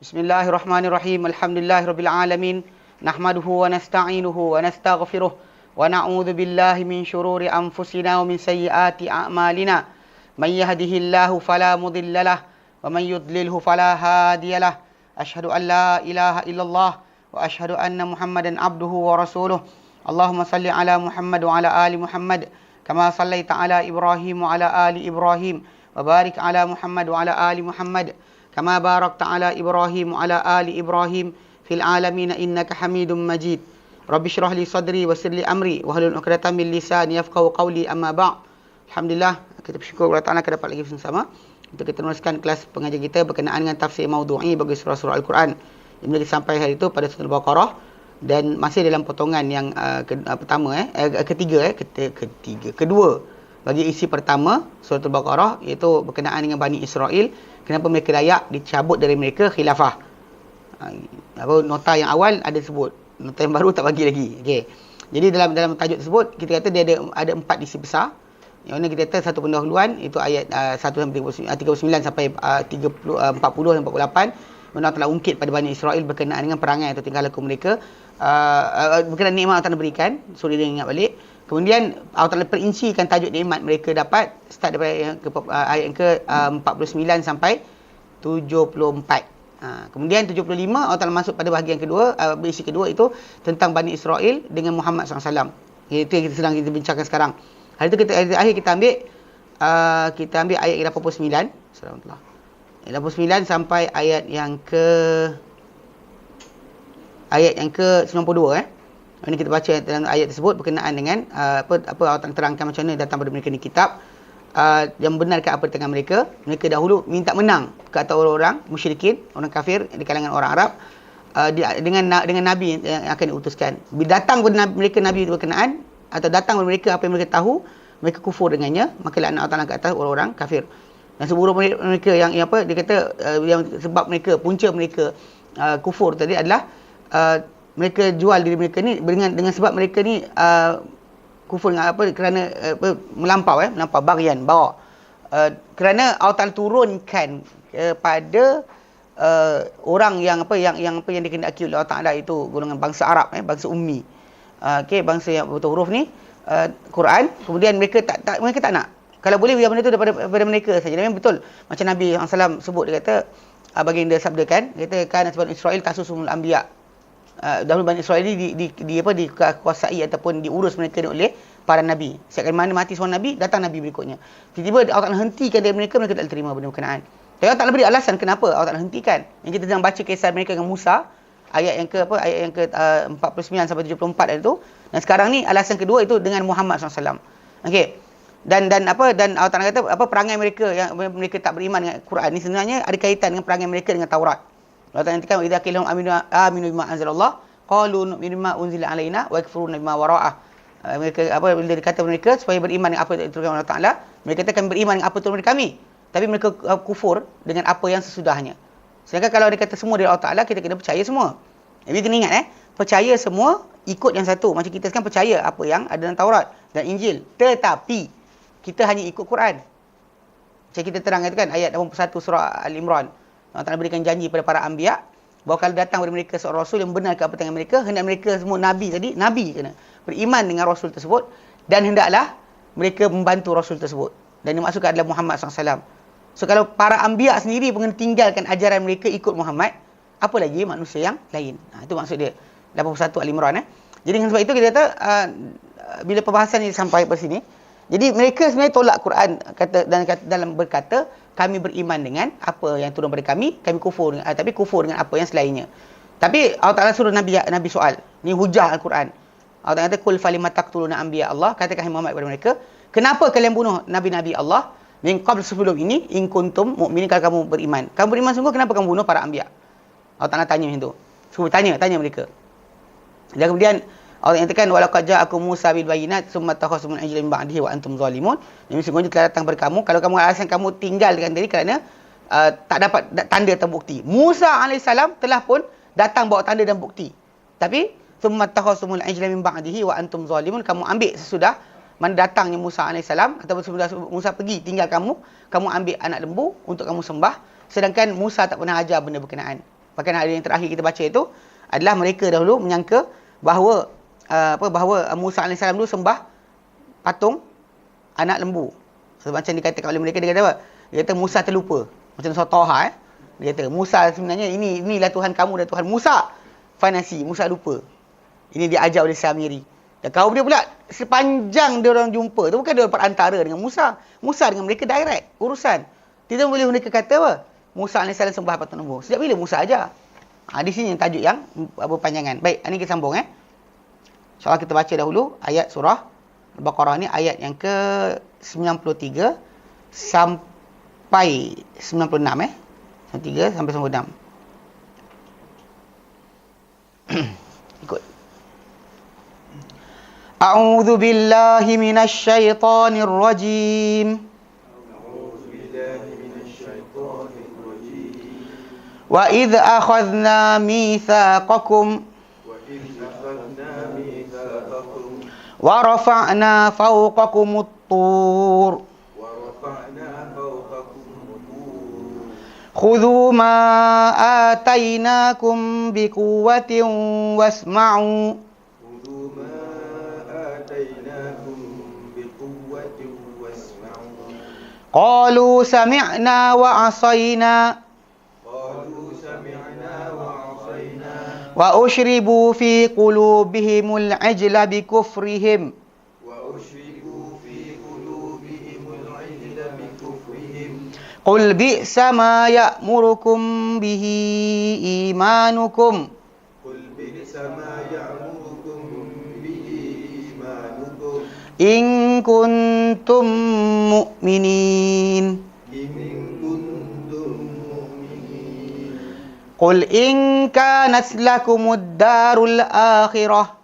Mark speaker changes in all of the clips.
Speaker 1: Bismillahirrahmanirrahim. Alhamdulillahirabbil alamin. Nahmaduhu wa nasta'inuhu wa nastaghfiruh wa na'udzu billahi min shururi anfusina wa min sayyiati a'malina. May yahdihillahu fala mudhillalah wa may yudlilhu fala hadiyalah. Asyhadu an la ilaha illallah wa asyhadu anna Muhammadan abduhu wa rasuluh. Allahumma salli ala Muhammad wa ala ali Muhammad kama sallaita ala Ibrahim wa ala ali Ibrahim wa barik ala Muhammad wa ala ali Muhammad kama barakta ala Ibrahim wa ala ali Ibrahim fil alamin innaka Hamidum Majid. Rabbi shrah li sadri wa yassir li amri wa hlul 'uqdatam min lisani yafqahu qawli, amma ba'd. Alhamdulillah, kita bersyukur kepada Allah kita dapat lagi bersama untuk kita teruskan kelas pengajian kita berkenaan dengan tafsir maudhu'i bagi surah-surah Al-Quran. Yang kita sampai hari itu pada surah Al-Baqarah dan masih dalam potongan yang kedua bagi isi pertama surah Al-Baqarah, iaitu berkenaan dengan Bani Israel. Kenapa mereka layak dicabut dari mereka khilafah. Nota yang awal ada sebut, nota yang baru tak bagi lagi. Okey. Jadi dalam tajuk tersebut kita kata dia ada 4 isi besar. Yang mana kita kata satu pendahuluan itu ayat 1 sampai 39 sampai 40 dan 48. Mana telah ungkit pada Bani Israel berkenaan dengan perangai atau tingkah laku mereka, berkenaan nikmat Allah Ta'ala berikan, suruh dia ingat balik. Kemudian Allah Ta'ala perincikan tajuk nikmat mereka dapat start daripada ayat yang ke-49 sampai 74. Kemudian 75 Allah Ta'ala masuk pada bahagian kedua, berisi kedua itu tentang Bani Israel dengan Muhammad SAW. Itu yang kita sedang bincangkan sekarang. Hari itu akhir kita ambil ayat 89. Assalamualaikum. 89 sampai ayat yang ke-92. Ini kita baca dalam ayat tersebut berkenaan dengan apa Allah Ta'ala terangkan macam mana datang pada mereka ni kitab yang benarkan apa tengah mereka. Mereka dahulu minta menang ke atas orang-orang musyrikin, orang kafir di kalangan orang Arab, dengan nabi yang akan diutuskan. Bila datang kepada mereka nabi berkenaan atau datang kepada mereka apa yang mereka tahu, mereka kufur dengannya, maka laknat Allah Ta'ala ke atas orang-orang kafir. Dan seburuk mereka yang dia kata yang sebab mereka punca mereka kufur tadi adalah mereka jual diri mereka ni dengan sebab mereka ni kufur dengan kerana melampau bagian bawa, kerana Allah Ta'ala turunkan kepada orang yang dikehendaki oleh Allah Ta'ala, itu golongan bangsa Arab, bangsa ummi, bangsa yang betul huruf ni Quran. Kemudian mereka tak nak, kalau boleh biar benda tu daripada mereka saja. Memang betul macam Nabi SAW sebut, dia kata baginda sabdakan, dia kata kan sebab Israel tasusumul anbiya. Dahulu Bani Israel ni dikuasai ataupun diurus mereka oleh para nabi. Setiap kali mana mati seorang nabi, datang nabi berikutnya. Tiba-tiba Allah Ta'ala hentikan dari mereka tak terima benda berkenaan. Tapi Allah Ta'ala beri alasan kenapa Allah Ta'ala hentikan. Yang kita sedang baca kisah mereka dengan Musa, ayat yang ke 49 sampai 74 itu. Dan sekarang ni alasan kedua itu dengan Muhammad SAW. Okey. Dan Allah Ta'ala kata perangai mereka yang mereka tak beriman dengan Quran ni sebenarnya ada kaitan dengan perangai mereka dengan Taurat. Allah Ta'ala nantikan idza qila lahum aminu bima anzalallah qalu nu'minu bima unzila alaina wa yakfuruna bima wara'ah. Mereka bila dikata mereka supaya beriman dengan apa yang diturunkan Allah Ta'ala, mereka katakan beriman dengan apa turun dari kami, tapi mereka kufur dengan apa yang sesudahnya. Sedangkan kalau dikata semua dari Allah Ta'ala, kita kena percaya semua. Jadi kena ingat percaya semua ikut yang satu. Macam kita sekarang percaya apa yang ada dalam Taurat dan Injil, tetapi kita hanya ikut Quran. Macam kita terangkan kan ayat 81 surah Al-Imran. Allah Ta'ala berikan janji pada para anbiya bahawa kalau datang kepada mereka seorang rasul yang benar ke apa dengan mereka, hendak mereka semua nabi kena beriman dengan rasul tersebut dan hendaklah mereka membantu rasul tersebut. Dan yang dimaksudkan adalah Muhammad SAW. So kalau para anbiya sendiri pun tinggalkan ajaran mereka ikut Muhammad, apa lagi manusia yang lain. Itu maksud dia 81 Al-Imran. Jadi dengan sebab itu kita kata bila perbahasan ini sampai ke sini, jadi mereka sebenarnya tolak Quran dalam berkata kami beriman dengan apa yang turun daripada kami kufur tapi kufur dengan apa yang selainnya. Tapi Allah Ta'ala suruh Nabi soal. Ni hujah Al-Quran. Allah Ta'ala kata kul falima taqtuluna anbiya Allah, katakan Muhammad kepada mereka, kenapa kalian bunuh nabi-nabi Allah min qabl, sebelum ini, in kuntum mu'minin, kalau kamu beriman. Kamu beriman sungguh, kenapa kamu bunuh para anbiya? Allah Ta'ala tanya macam tu. Suruh tanya mereka. Dan kemudian Allah nyatakan walaqad ja'akum Musa bil bayyinat tsumma takhasumul ijla min ba'dihi wa antum zalimun. Ini sungguhnya telah datang kepada kamu, kalau kamu alasan kamu tinggalkan diri kerana tak dapat tanda dan bukti. Musa alaihissalam telah pun datang bawa tanda dan bukti. Tapi tsumma takhasumul ijla min ba'dihi wa antum zalimun, kamu ambil sesudah mana datangnya Musa alaihissalam ataupun sesudah Musa pergi tinggal kamu ambil anak lembu untuk kamu sembah, sedangkan Musa tak pernah ajar benda berkenaan. Bahkan ada yang terakhir kita baca itu adalah mereka dahulu menyangka bahawa bahawa Musa AS dulu sembah patung anak lembu. So, macam dikatakan oleh mereka, dia kata apa? Dia kata Musa terlupa. Macam surah Taha Dia kata Musa sebenarnya inilah Tuhan kamu dan Tuhan Musa. Fanasi, Musa lupa. Ini diajar oleh Samiri. Dan kaum dia pula sepanjang dia orang jumpa tu bukan dia perantara dengan Musa. Musa dengan mereka direct urusan. Tidak boleh mereka kata apa? Musa AS sembah patung lembu. Sejak bila Musa ajar? Di sini yang tajuk yang berpanjangan. Baik, ini kita sambung InsyaAllah kita baca dahulu ayat surah Al-Baqarah ni, ayat yang ke-93 sampai 96 93 sampai 96. Ikut. A'udzu billahi minasy syaithanir rajim. Wa idh akhadna mitsaqakum wa rafa'na fawqakumut tur khudhu ma atainakum biquwwatin wasma'u qalu sami'na wa 'asayna wa ushribu fi qulubihimul ajla bi kufrihim qul bi'sa ma ya'murukum bihi imanukum in kuntum mu'minin. Qul in kanat lakumud darul akhirah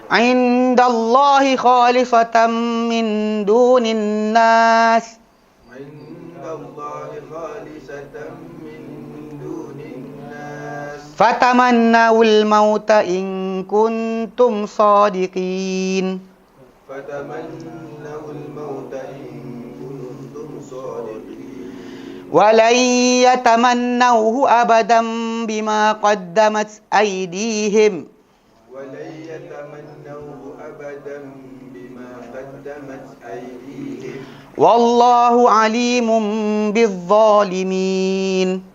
Speaker 1: indallahi khalisatan min dunin nas fatamannawul mauta in kuntum sadiqin. Walan yatamannawhu abadan bima qaddamat aydihim wallahu alimun bizzalimin.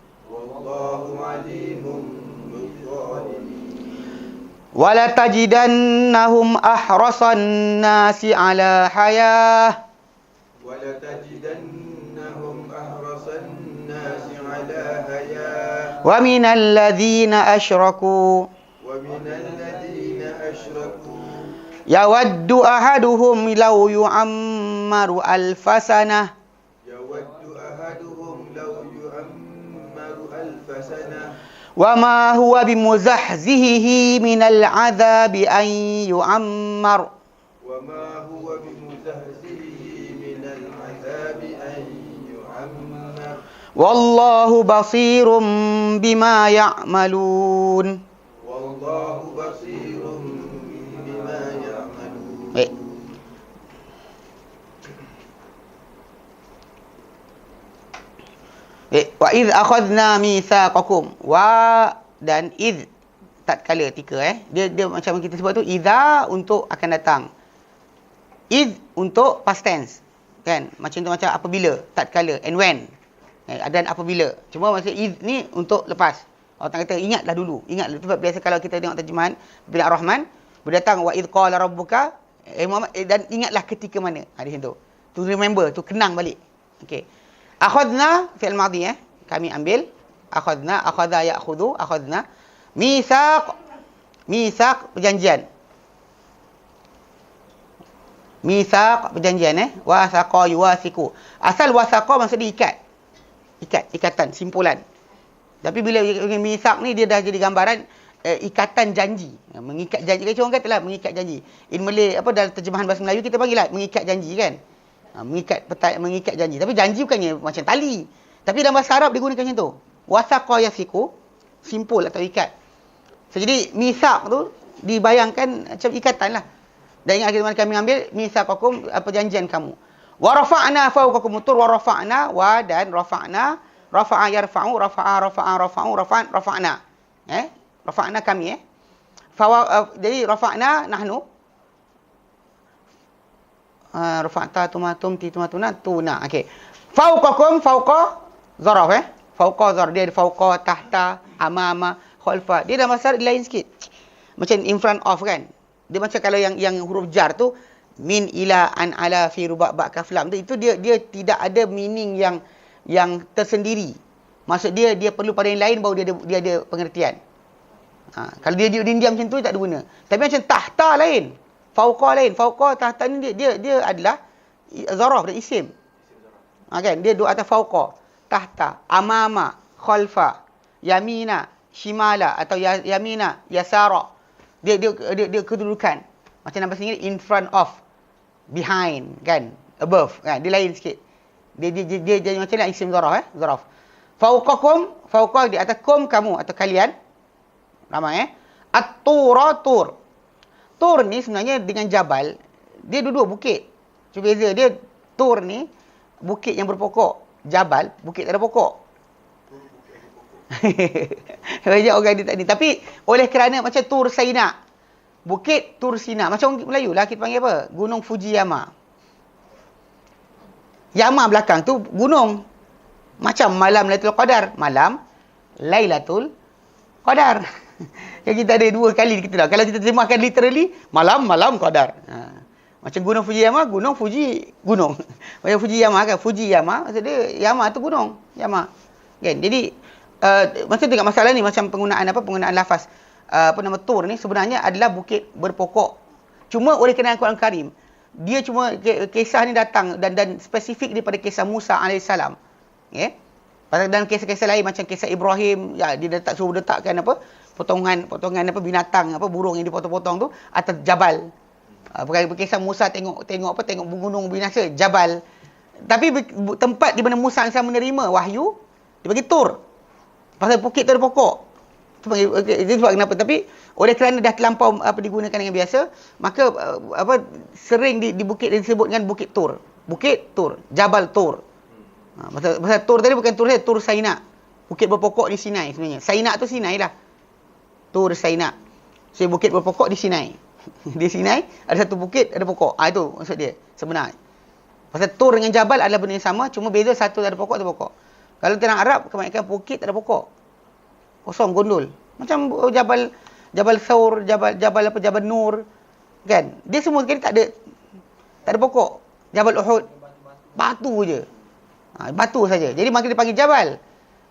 Speaker 1: Wala tajidannahum ahrasan nasi ala hayah wa minal ladzina asyraku yawaddu ahaduhum law yu'ammaru alfasanah wa ma huwa bimuzahzihi minal adzabi an yu'ammar wallahu basirum bima ya'malun. Baik. Wa idh akhadna mitsaqakum. Wa dan idh tatkala ketika dia macam kita sebut tu idza untuk akan datang. Idh untuk past tense. Kan? Macam tu, macam apabila, tatkala, and when. Dan apabila. Cuma maksud idh ni untuk lepas. Orang kata ingatlah dulu. Ingatlah. Sebab biasa kalau kita tengok terjemahan Bin Ar-Rahman, berdatang wa idh qala rabbuka Muhammad, dan ingatlah ketika mana. Di situ. To remember, to kenang balik. Okey. Akhadna fi'il madhi kami ambil. Akhadna, akhadha ya'khudhu, akhadna. Mitsaq, mitsaq perjanjian. Mitsaq perjanjian wasaqa yuwasiku. Asal wasaqa maksud dia ikat. Ikatan, simpulan. Tapi bila mitsaq ni dia dah jadi gambaran ikatan janji. Mengikat janji. Kan orang katalah mengikat janji. In Malay dalam terjemahan bahasa Melayu kita panggil mengikat janji kan. Mengikat janji. Tapi janji bukannya macam tali. Tapi dalam bahasa Arab digunakan macam tu. Wasaqa yasiku, simpul atau ikat. So, jadi mitsaq tu dibayangkan macam ikatan lah. Dan ingat kami ambil mitsaqakum, perjanjian kamu. Wa rafa'na fawqakum tur, wa rafa'na, wa dan rafa'na, rafa'a yarfa'u, rafa'u, rafa'na. Rafa'na kami jadi rafa'na nahnu, rafa'ta tumatum ti tumatuna tuna. Okey. Fawqakum, fawqa zaraf fawqa zaraf, dia ada fawqa, tahta, amama, khalfa. Dia dah masalah lain sikit. Macam in front of kan. Dia macam kalau yang huruf jar tu min, ila, an, ala, fi, ruba, ba, kaf, lam tu, itu dia tidak ada meaning yang tersendiri. Maksud dia perlu pada yang lain baru dia ada pengertian. Kalau dia diam macam tu tak ada guna. Tapi macam tahta lain, fauqa lain. Fauqa, tahta ni dia adalah zaraf dan isim. Kan? Dia duduk atas fauqa, tahta, amama, khalfa, yamina, shimala atau yamina, yasara. Dia kedudukan. Macam dalam bahasa Inggeris in front of, behind kan, above kan. Dia lain sikit. Dia jadi macam ni isim zaraf zaraf. Fauqakum, fauqa di atas, kum kamu atau kalian. Ramai At-tura, tur. Tur ni sebenarnya dengan jabal, dia duduk bukit. Cuma beza dia, tur ni bukit yang berpokok. Jabal, bukit tak ada pokok. Banyak orang dia tak ni. Tapi oleh kerana macam Tur Saina, bukit Tur Sina. Macam orang Melayu lah kita panggil apa? Gunung Fujiyama. Yama belakang tu gunung. Macam malam Lailatul Qadar. Malam Lailatul Qadar. Yang kita ada dua kali kita dah. Kalau kita terjemahkan literally, malam Qadar. Macam gunung Fujiyama, gunung Fuji, gunung. Macam Fujiyama kan, Fujiyama, maksud dia Yama tu gunung, Yama. Kan? Jadi macam tu masalah ni, macam penggunaan lafaz tur ni sebenarnya adalah bukit berpokok. Cuma oleh kerana Al-Quran Karim, dia cuma kisah ni datang dan spesifik daripada kisah Musa alaihissalam. Okay? Dan kisah-kisah lain macam kisah Ibrahim, ya, dia suruh letakkan potongan binatang, burung yang dipotong-potong tu atas jabal. Kisah Musa tengok gunung binasa, jabal. Tapi tempat di mana Musa alaihissalam menerima wahyu, dia bagi tur. Pasal bukit tu ada pokok. Itu sebab kenapa. Tapi oleh kerana dah terlampau digunakan dengan biasa, maka sering di bukit disebut dengan bukit tur. Bukit tur, jabal tur. Pasal tur tadi bukan tur Tur Saina. Bukit berpokok di Sinai sebenarnya. Saina tu Sinai lah. Tur Saina. So bukit berpokok di Sinai. Di Sinai ada satu bukit ada pokok. Itu maksud dia sebenarnya. Pasal tur dengan jabal adalah benda yang sama, cuma beza satu ada pokok, ada pokok. Kalau dalam Arab kebanyakan bukit tak ada pokok. Kosong, gondol. Macam Jabal Thawr, Jabal Nur. Kan? Dia semua sekali tak ada pokok. Jabal Uhud, batu je. Batu saja. Jadi maka dia panggil jabal.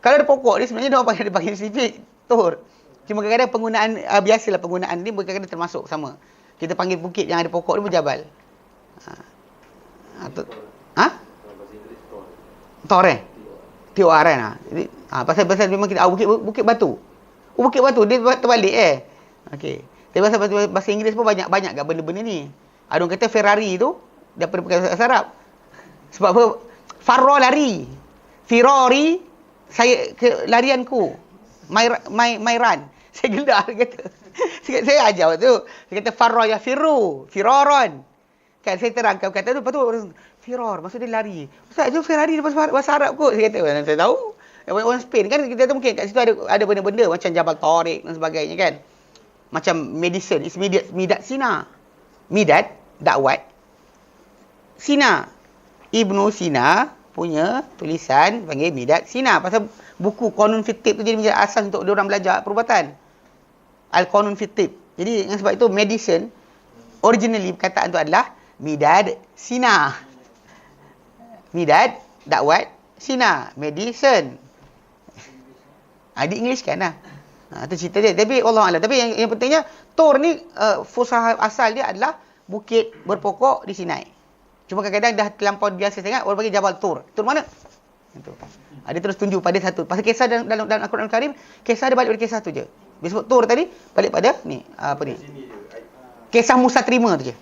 Speaker 1: Kalau ada pokok, dia sebenarnya dia panggil spesifik tur. Cuma kadang-kadang penggunaan biasalah penggunaan ni kadang-kadang termasuk sama. Kita panggil bukit yang ada pokok ni pun jabal. Tor T-O-R Jadi pasal memang kita bukit batu. Bukit batu dia terbalik Okey. Tapi bahasa Inggeris pun banyak kat benda-benda ni. Ada orang kata Ferrari tu daripada bahasa Arab. Sebab apa? Farra lari. Firari saya larianku. My run. Saya gelar kata. Saya ajar waktu tu. Saya kata farra ya firru, firaron. Kan saya terangkan kata tu, lepas tu firar maksud dia lari. Ustaz tu Ferrari bahasa Arab kot. Saya kata saya tahu. Orang Spain kan kita tu mungkin kat situ ada benda-benda macam Jabal Tariq dan sebagainya kan. Macam medicine is Midad Sina. Midad dakwat Sina. Ibnu Sina punya tulisan panggil Midad Sina. Pasal buku Qanun fi Tibb tu jadi menjadi asas untuk diorang belajar perubatan. Al-Qanun fi Tibb. Jadi dengan sebab itu medicine originally perkataan tu adalah Midad Sina. Midad dakwat Sina, medicine. Di English kan lah. Itu cerita dia. Tapi Allah Alam. Tapi yang pentingnya, Tur ni fusahah asal dia adalah bukit berpokok di Sinai. Cuma kadang-kadang dah terlampau biasa sangat, orang panggil Jabal Tur. Tur mana? Itu. Dia terus tunjuk pada satu. Pasal kisah dalam Al-Quran Al-Karim, kisah dia balik pada kisah tu je. Dia sebut Tur tadi, balik pada ni. Kisah Musa terima tu je.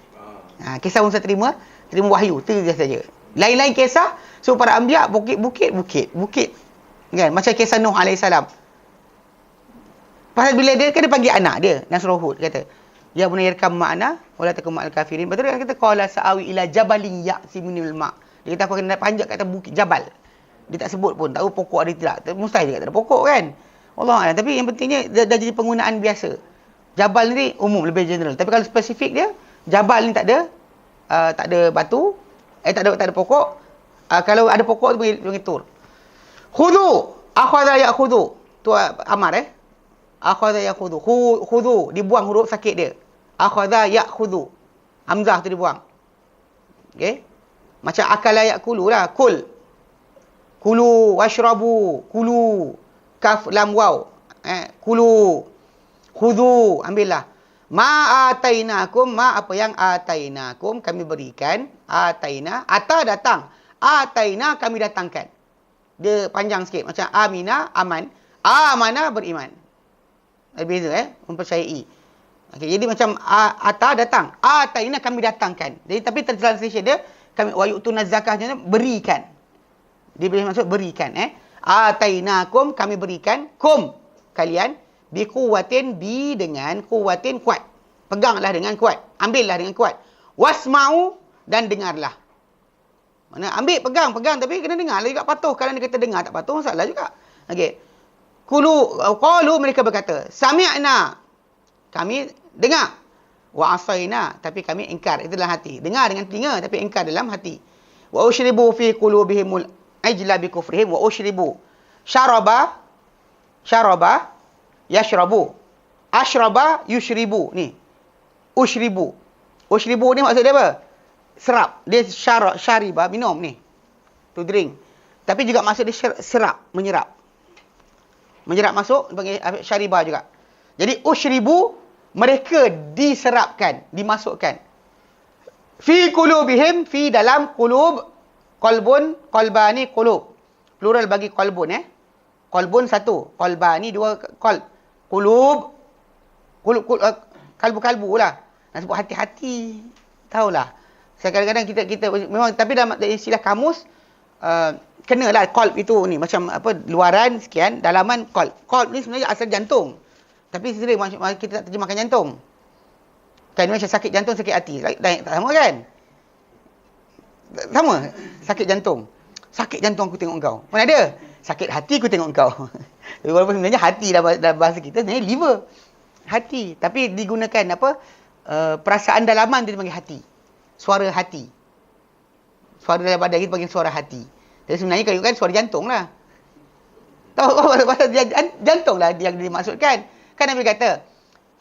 Speaker 1: Kisah Musa terima wahyu. Itu je saja. Lain-lain kisah, so para anbiya bukit. Kan? Macam kisah Nuh alaihissalam. Pasal bila dia panggil anak dia, dalam surah Hud kata, ya bunayya irkam ma'ana wala takum ma'al kafirin. Betul dia kata qala sa'awi ila jabalin ya'simunil ma'. Dia kata apa kena panjat kat atas bukit jabal. Dia tak sebut pun, tahu pokok ada tidak. Mustahil juga tak ada pokok kan. Allah, tapi yang pentingnya dah jadi penggunaan biasa. Jabal ni umum, lebih general. Tapi kalau spesifik dia, jabal ni tak ada batu, tak ada pokok. Kalau ada pokok tu panggil tur. Khudu, akhadha ya'khudhu. Tu amar Akhadha ya'khudhu. Khudu, dibuang huruf sakit dia. Akhadha ya'khudhu. Hamzah tu dibuang. Okey. Macam akala ya'kulu lah, kul. Kulu washrabu, kulu kaf lam waw. Kulu. Khudhu, ambillah. Ma atainakum, ma apa yang atainakum kami berikan. Ataina, ata datang. Ataina kami datangkan. Dia panjang sikit macam amina aman, amana beriman. Ada beza mempercayai. Okey, jadi macam ata datang, ataina kami datangkan. Jadi tapi translation dia kami wa yu'tuna zakahnya berikan. Dia boleh maksud berikan atainakum kami berikan kum kalian bi quwwatin bi dengan quwwatin kuat. Peganglah dengan kuat, ambillah dengan kuat. Wasma'u dan dengarlah. Mana ambil pegang tapi kena dengar lah juga patuh. Kalau dia kata dengar tak patuh masalah juga. Okey. Qalu mereka berkata, sami'na kami dengar. Wa asaina tapi kami ingkar. Itu dalam hati. Dengar dengan telinga tapi ingkar dalam hati. Wa ushribu fi qulubihimul ajla bi kufrihim wa ushribu. Syaraba yashrabu. Ashraba yushribu. Ni. Ushribu ni maksud dia apa? Serap. Dia syariba minum ni. To drink. Tapi juga maksud dia serap, menyerap. Menyerap masuk panggil syariba juga. Jadi ushribu mereka diserapkan, dimasukkan. Fi qulubihim, fi dalam qulub, qalbun, qalbani, qulub. Plural bagi qalbun Qalbun satu, qalbani dua, qalb. Qulub, kalbu lah. Nak sebut hati-hati. Tahulah. Kadang-kadang kita memang tapi dalam istilah kamus kenalah qalb itu ni macam apa luaran sekian, dalaman qalb. Qalb ni sebenarnya asal jantung. Tapi sering kita tak terjemahkan jantung. Kan macam sakit jantung, sakit hati. Tak sama kan? Sama. Sakit jantung. Sakit jantung aku tengok kau. Mana ada? Sakit hati aku tengok kau. Walaupun sebenarnya hati dalam bahasa kita sebenarnya liver. Hati. Tapi digunakan apa? Perasaan dalaman dia panggil hati. Suara hati. Suara dalam badan kita panggil suara hati. Jadi sebenarnya kalau kan suara jantung lah. Tahu pasal jantung lah yang dimaksudkan. Kan Nabi kata,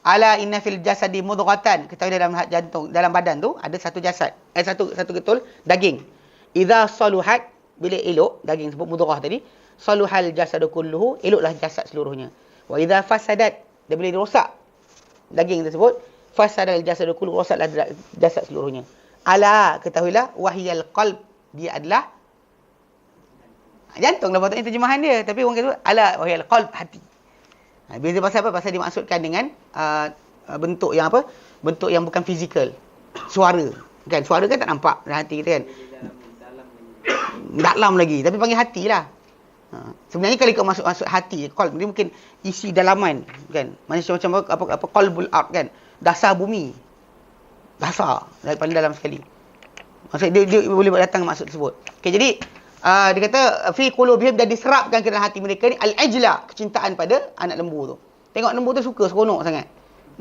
Speaker 1: ala inna fil jasadi mudghatan. Ketahui dalam jantung, dalam badan tu ada satu jasad. Satu ketul daging. Idza saluhat, bila elok daging sebut mudghah tadi, saluhal jasadu kulluhu, eloklah jasad seluruhnya. Wa idza fasadat, dia boleh rosak daging tersebut, fasadal jasadu kulluhu, rosaklah jasad seluruhnya. Ala, ketahuilah, wahiyal qalb, dia adalah jantung lah patutnya terjemahan dia. Tapi orang kata, ala wahiyal qalb, hati. Beza pasal apa? Pasal dimaksudkan dengan bentuk yang apa? Bentuk yang bukan fizikal. Suara. Kan? Suara kan tak nampak dalam hati kita kan. Dalam lagi. Tapi panggil hati lah. Sebenarnya kalau kau masuk hati, qalb, dia mungkin isi dalaman. Kan? Macam apa qalbul ard kan? Dasar bumi. Dasar. Paling dalam sekali. Maksudnya dia boleh datang maksud tersebut. Okay, jadi dia kata fi qulubihim, dan diserapkan ke dalam hati mereka ni al-ajla, kecintaan pada anak lembu tu. Tengok lembu tu suka, seronok sangat.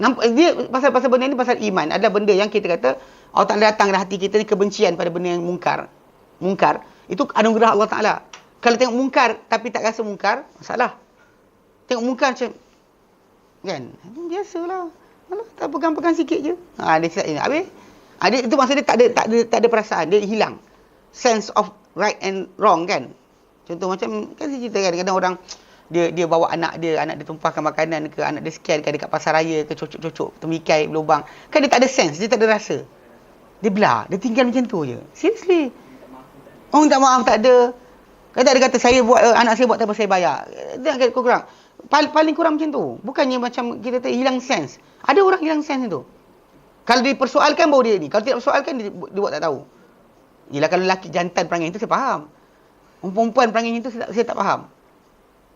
Speaker 1: Nampak dia pasal benda ni pasal iman. Ada benda yang kita kata Allah Taala datang dalam hati kita ni kebencian pada benda yang mungkar. Mungkar itu anugerah Allah Taala. Kalau tengok mungkar tapi tak rasa mungkar, masalah. Tengok mungkar macam kan, biasalah. Alah, tak pegang-pegang sikit je. Dia cakap ini. Habis dia itu maksudnya tak ada perasaan, dia hilang sense of right and wrong kan. Contoh macam kan saya cerita kan, kadang-kadang orang dia bawa anak dia tumpahkan makanan ke, anak dia sekian kan dekat pasar raya ke, cocok-cocok temikai berlubang. Kan dia tak ada sense, dia tak ada rasa. Dia belah, dia tinggal macam tu je. Seriously. Orang tak maaf tak ada. Kata dia kata saya buat anak saya buat tanpa saya bayar. Dia kata kurang. Paling kurang macam tu. Bukannya macam kita hilang sense. Ada orang hilang sense tu. Kalau dipersoalkan baru dia ni. Kalau tidak persoalkan dia buat tak tahu. Yelah kalau lelaki jantan perangai itu saya faham. Perempuan perangai itu saya tak faham.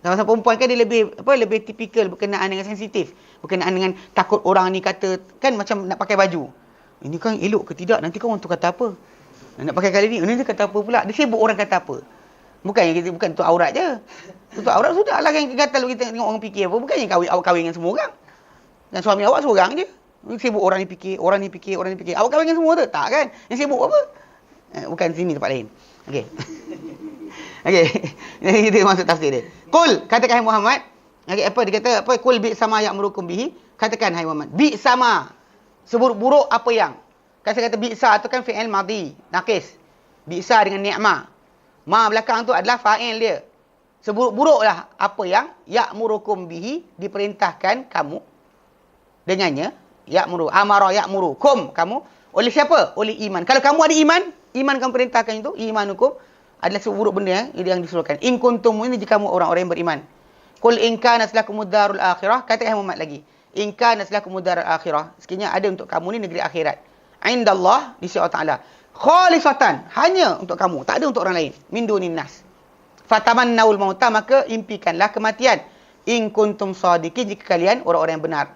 Speaker 1: Pasal perempuan kan dia lebih tipikal berkenaan dengan sensitif. Berkenaan dengan takut orang ni kata, kan macam nak pakai baju. Ini kan elok ke tidak? Nanti kau orang tu kata apa? Nak pakai kali ni dia kata apa pula? Dia sibuk orang kata apa. Bukan untuk aurat je. Untuk aurat sudahlah kan gatal kita tengok orang fikir apa. Bukannya awak kahwin dengan semua orang. Dan suami awak seorang je. Sibuk orang ni fikir. Awak kahwin dengan semua tu? Tak kan? Yang sibuk apa? Bukan sini, tempat lain. Okey. Okey. Jadi kita masuk tafsir dia. Qul, katakan hai Muhammad. Okey, apa dia kata? Apa? Qul bi sama ya'murukum bihi. Katakan hai Muhammad. Bi sama. Seburuk-buruk apa yang. Kan saya kata bi'sa tu kan fi'il madhi, naqis. Bi'sa dengan ni'mah. Ma belakang tu adalah fa'il dia. Seburuk-buruklah apa yang ya'murukum bihi, diperintahkan kamu dengannya. Ya'muru, amara ya'murukum, kamu. Oleh siapa? Oleh iman. Kalau kamu ada iman kamu perintahkan itu, imanukum adalah seburuk benda yang disuruhkan. In kuntum, ini jika kamu orang-orang yang beriman. Qul in kana lakumud darul akhirah, katakan Muhammad lagi. In kana lakumud darul akhirah, sekiranya ada untuk kamu ni negeri akhirat. Indallah, di sisi Allah Ta'ala. Khalisatan, hanya untuk kamu. Tak ada untuk orang lain. Min dunin nas. Fatamannaul mauta, maka impikanlah kematian. In kuntum sadiqin, jika kalian orang-orang yang benar.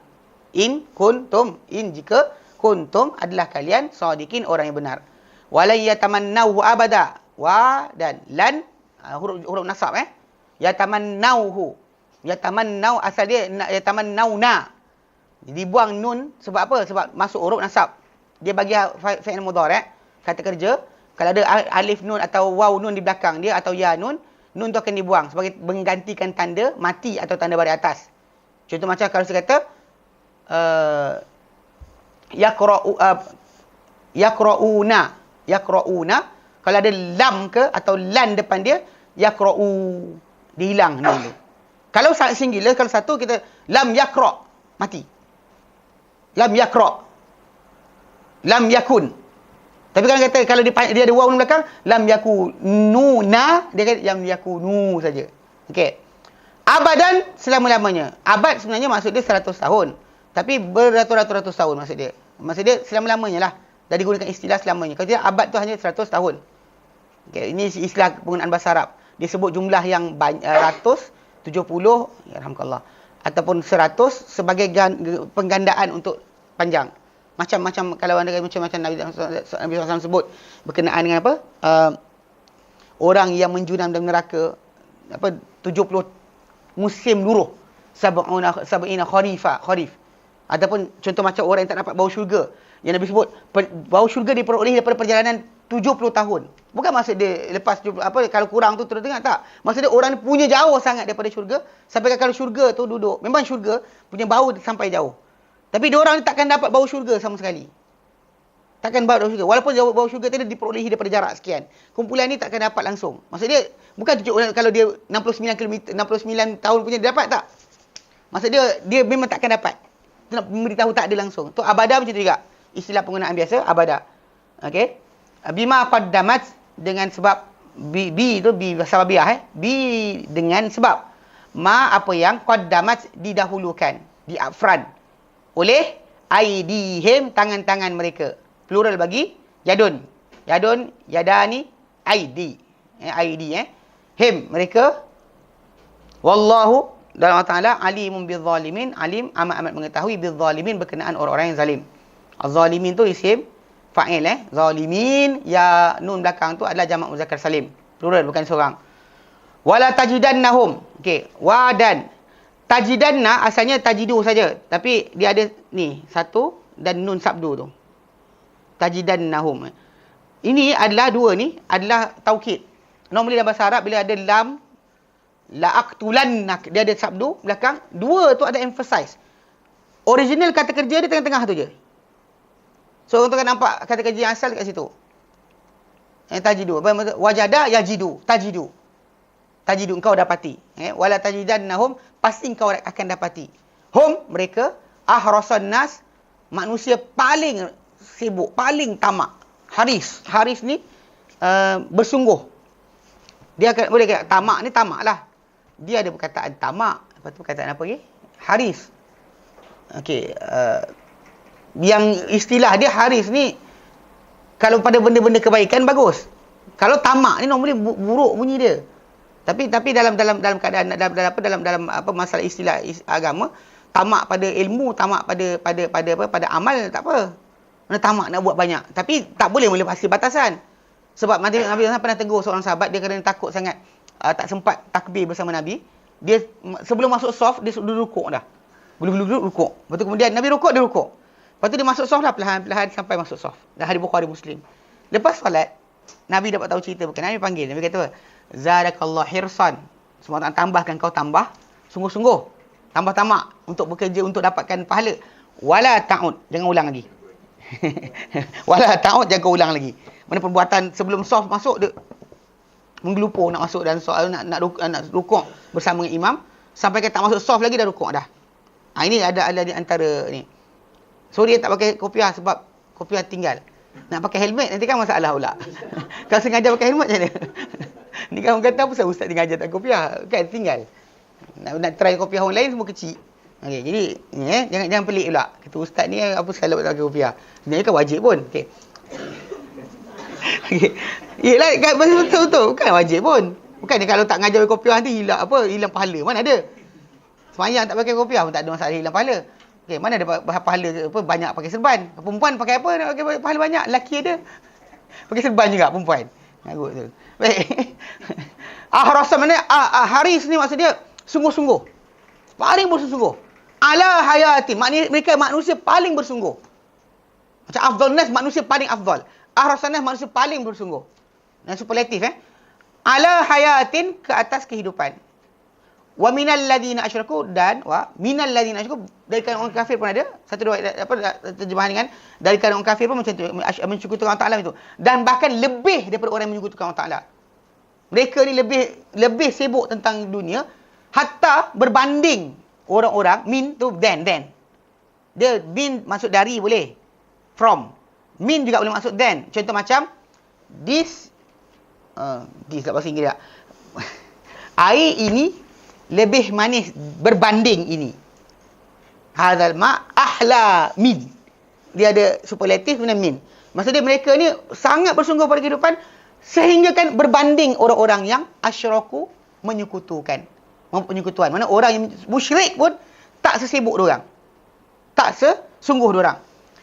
Speaker 1: Jika kuntum adalah kalian sadiqin, orang yang benar. Walai yatamannauhu abada. Wa dan lan, huruf nasab Yatamannauhu. Yatamannau, asal dia yatamannauna. Dibuang nun, sebab apa? Sebab masuk huruf nasab. Dia bagi fi'il mudhari', kata kerja. Kalau ada alif nun atau waw nun di belakang dia atau ya nun tu akan dibuang sebagai menggantikan tanda mati atau tanda baris atas. Contoh macam kalau saya kata yaqra'una, kalau ada lam ke atau lan depan dia, yaqra'u, dihilang nun tu. Kalau singular, kalau satu kita lam yaqra', mati. Lam yaqra'. Lam yakun. Tapi kalau dia ada waw di belakang, lam yakununa, dia kata lam yakunu saja. Okey. Abadan, selama-lamanya. Abad sebenarnya maksud dia 100 tahun. Tapi beratus-ratus tahun maksud dia. Maksud dia selama-lamanya lah. Dah digunakan istilah selamanya. Kalau tidak, abad tu hanya 100 tahun. Okey, ini istilah penggunaan bahasa Arab. Dia sebut jumlah yang ratus, 70, ya alhamdulillah, ataupun 100 sebagai penggandaan untuk panjang. Macam-macam, kalau anda macam-macam Nabi SAW sebut berkenaan dengan apa? Orang yang menjunam dalam neraka 70 musim luruh. Sab'ina kharif. Ataupun contoh macam orang yang tak dapat bau syurga. Yang Nabi sebut bau syurga diperoleh daripada perjalanan 70 tahun. Bukan maksud dia lepas 70, kalau kurang tu terus dengar, tak. Maksud dia orang punya jauh sangat daripada syurga, sampai kalau syurga tu duduk, memang syurga punya bau sampai jauh. Tapi diorang ni takkan dapat bau syurga sama sekali. Takkan bau syurga. Walaupun bau syurga tadi diperolehi daripada jarak sekian. Kumpulan ni takkan dapat langsung. Maksud dia, bukan kalau dia 69 km, 69 tahun punya, dia dapat tak? Maksud dia memang takkan dapat. Dia nak memberitahu tak ada langsung. Tu abada macam tu juga. Istilah penggunaan biasa, abada. Okey. Bima qaddamat, dengan sebab, bi sababiah. Bi dengan sebab. Ma apa yang qaddamat, didahulukan. Di upfront. Oleh aidihim, tangan-tangan mereka. Plural bagi yadun. Yadun, yadani, aidi. Aidi. Him, mereka. Wallahu, dalam Allah Ta'ala, alimun bizzalimin. Alim, amat-amat mengetahui bizzalimin, berkenaan orang-orang yang zalim. Az-zalimin tu isim fa'il. Zalimin, ya nun belakang tu adalah jamak muzakkar salim. Plural, bukan seorang. Wala tajidannahum. Okey, wadan. Tajidanna asalnya tajidu saja, tapi dia ada ni satu dan nun sabdu tu. Tajidannahum. Ini adalah dua ni adalah taukid. Normally dalam bahasa Arab bila ada lam la'aqtulannak, dia ada sabdu belakang, dua tu ada emphasize. Original kata kerja dia tengah-tengah tu je. So orang tu kan nampak kata kerja yang asal dekat situ. Tajidu. Wajada yajidu, tajidu. Tajidu, engkau dapati. Wala tajidannahum, pasti engkau akan dapati. Hum, mereka, ahrasan nas, manusia paling sibuk, paling tamak. Haris ni bersungguh. Dia akan, boleh kata tamak ni tamak lah. Dia ada perkataan tamak. Lepas tu perkataan apa lagi? Haris. Okey. Yang istilah dia haris ni, kalau pada benda-benda kebaikan, bagus. Kalau tamak ni normally buruk bunyi dia. Tapi dalam keadaan dalam masalah istilah agama, tamak pada ilmu, tamak pada amal tak apa. Mana tamak nak buat banyak. Tapi tak boleh melepasi batasan. Sebab Nabi SAW pernah tegur seorang sahabat, dia kerana takut sangat tak sempat takbir bersama Nabi. Dia sebelum masuk saf, dia sudah rukuk dah. Bulu-bulu duduk rukuk. Lepas tu kemudian Nabi rukuk, dia rukuk. Lepas tu dia masuk saf dah, perlahan-perlahan sampai masuk saf. Dah hadis Bukhari Muslim. Lepas solat, Nabi dapat tahu cerita berkenaan. Nabi panggil. Nabi kata apa? Zadakallah hirsan. Semua tak tambahkan kau tambah. Sungguh-sungguh. Tambah tamak untuk bekerja, untuk dapatkan pahala. Wala ta'ud. Jangan ulang lagi. Wala ta'ud, jangan kau ulang lagi. Mana perbuatan sebelum saf masuk, dia menggelupur nak masuk dan soal nak rukuk bersama dengan imam. Sampai ke tak masuk saf lagi dah rukuk dah. Ini ada di antara ni. So dia tak pakai kopiah sebab kopiah tinggal. Nak pakai helmet nanti kan masalah pula. Kalau sengaja pakai helmet macam mana? Ni kan orang kata apa sebab ustaz sengaja tak kopiah, kan tinggal. Nak try kopiah orang lain semua kecil. Okey, jadi ni jangan pelik pula. Kata ustaz ni apa salah tak pakai kopiah. Sebenarnya kan wajib pun. Okey. Okey. Yalah kan betul-betul bukan wajib pun. Bukan ni kalau tak ngajar kopiah nanti hilang pahala. Mana ada? Semayang tak pakai kopiah pun tak ada masalah hilang pahala. Okey, mana ada pahala banyak pakai serban. Perempuan pakai apa nak pakai pahala banyak? Lelaki ada. Pakai serban juga perempuan. Ngagut tu. Baik. Ahrasa mana? Haris ni maksud dia sungguh-sungguh. Paling bersungguh. Ala hayati. Maknanya mereka manusia paling bersungguh. Macam afdal nas, manusia paling afdal. Ahrasa nas, manusia paling bersungguh. Dan superlatif Ala hayatin, ke atas kehidupan. Wa minal ladina asyraku, dan minal ladina asyraku, dari kalangan orang kafir pun ada. Satu dua terjemahan dengan dari kalangan orang kafir pun macam tu, menyekutukan Allah Taala itu. Dan bahkan lebih daripada orang yang menyekutukan Allah Taala. Mereka ni lebih sibuk tentang dunia, hatta berbanding orang-orang. Min tu then. Dia min masuk dari boleh. From. Min juga boleh masuk then. Contoh macam this tak bahasa Inggeris tak. Air ini lebih manis berbanding ini. Hadzal ma ahla min. Dia ada superlatif dengan min. Maksudnya mereka ni sangat bersungguh pada kehidupan sehingga kan berbanding orang-orang yang asyraku, menyekutukan. Penyekutuan. Mana orang yang musyrik pun tak sesibuk diorang. Tak sesungguh diorang.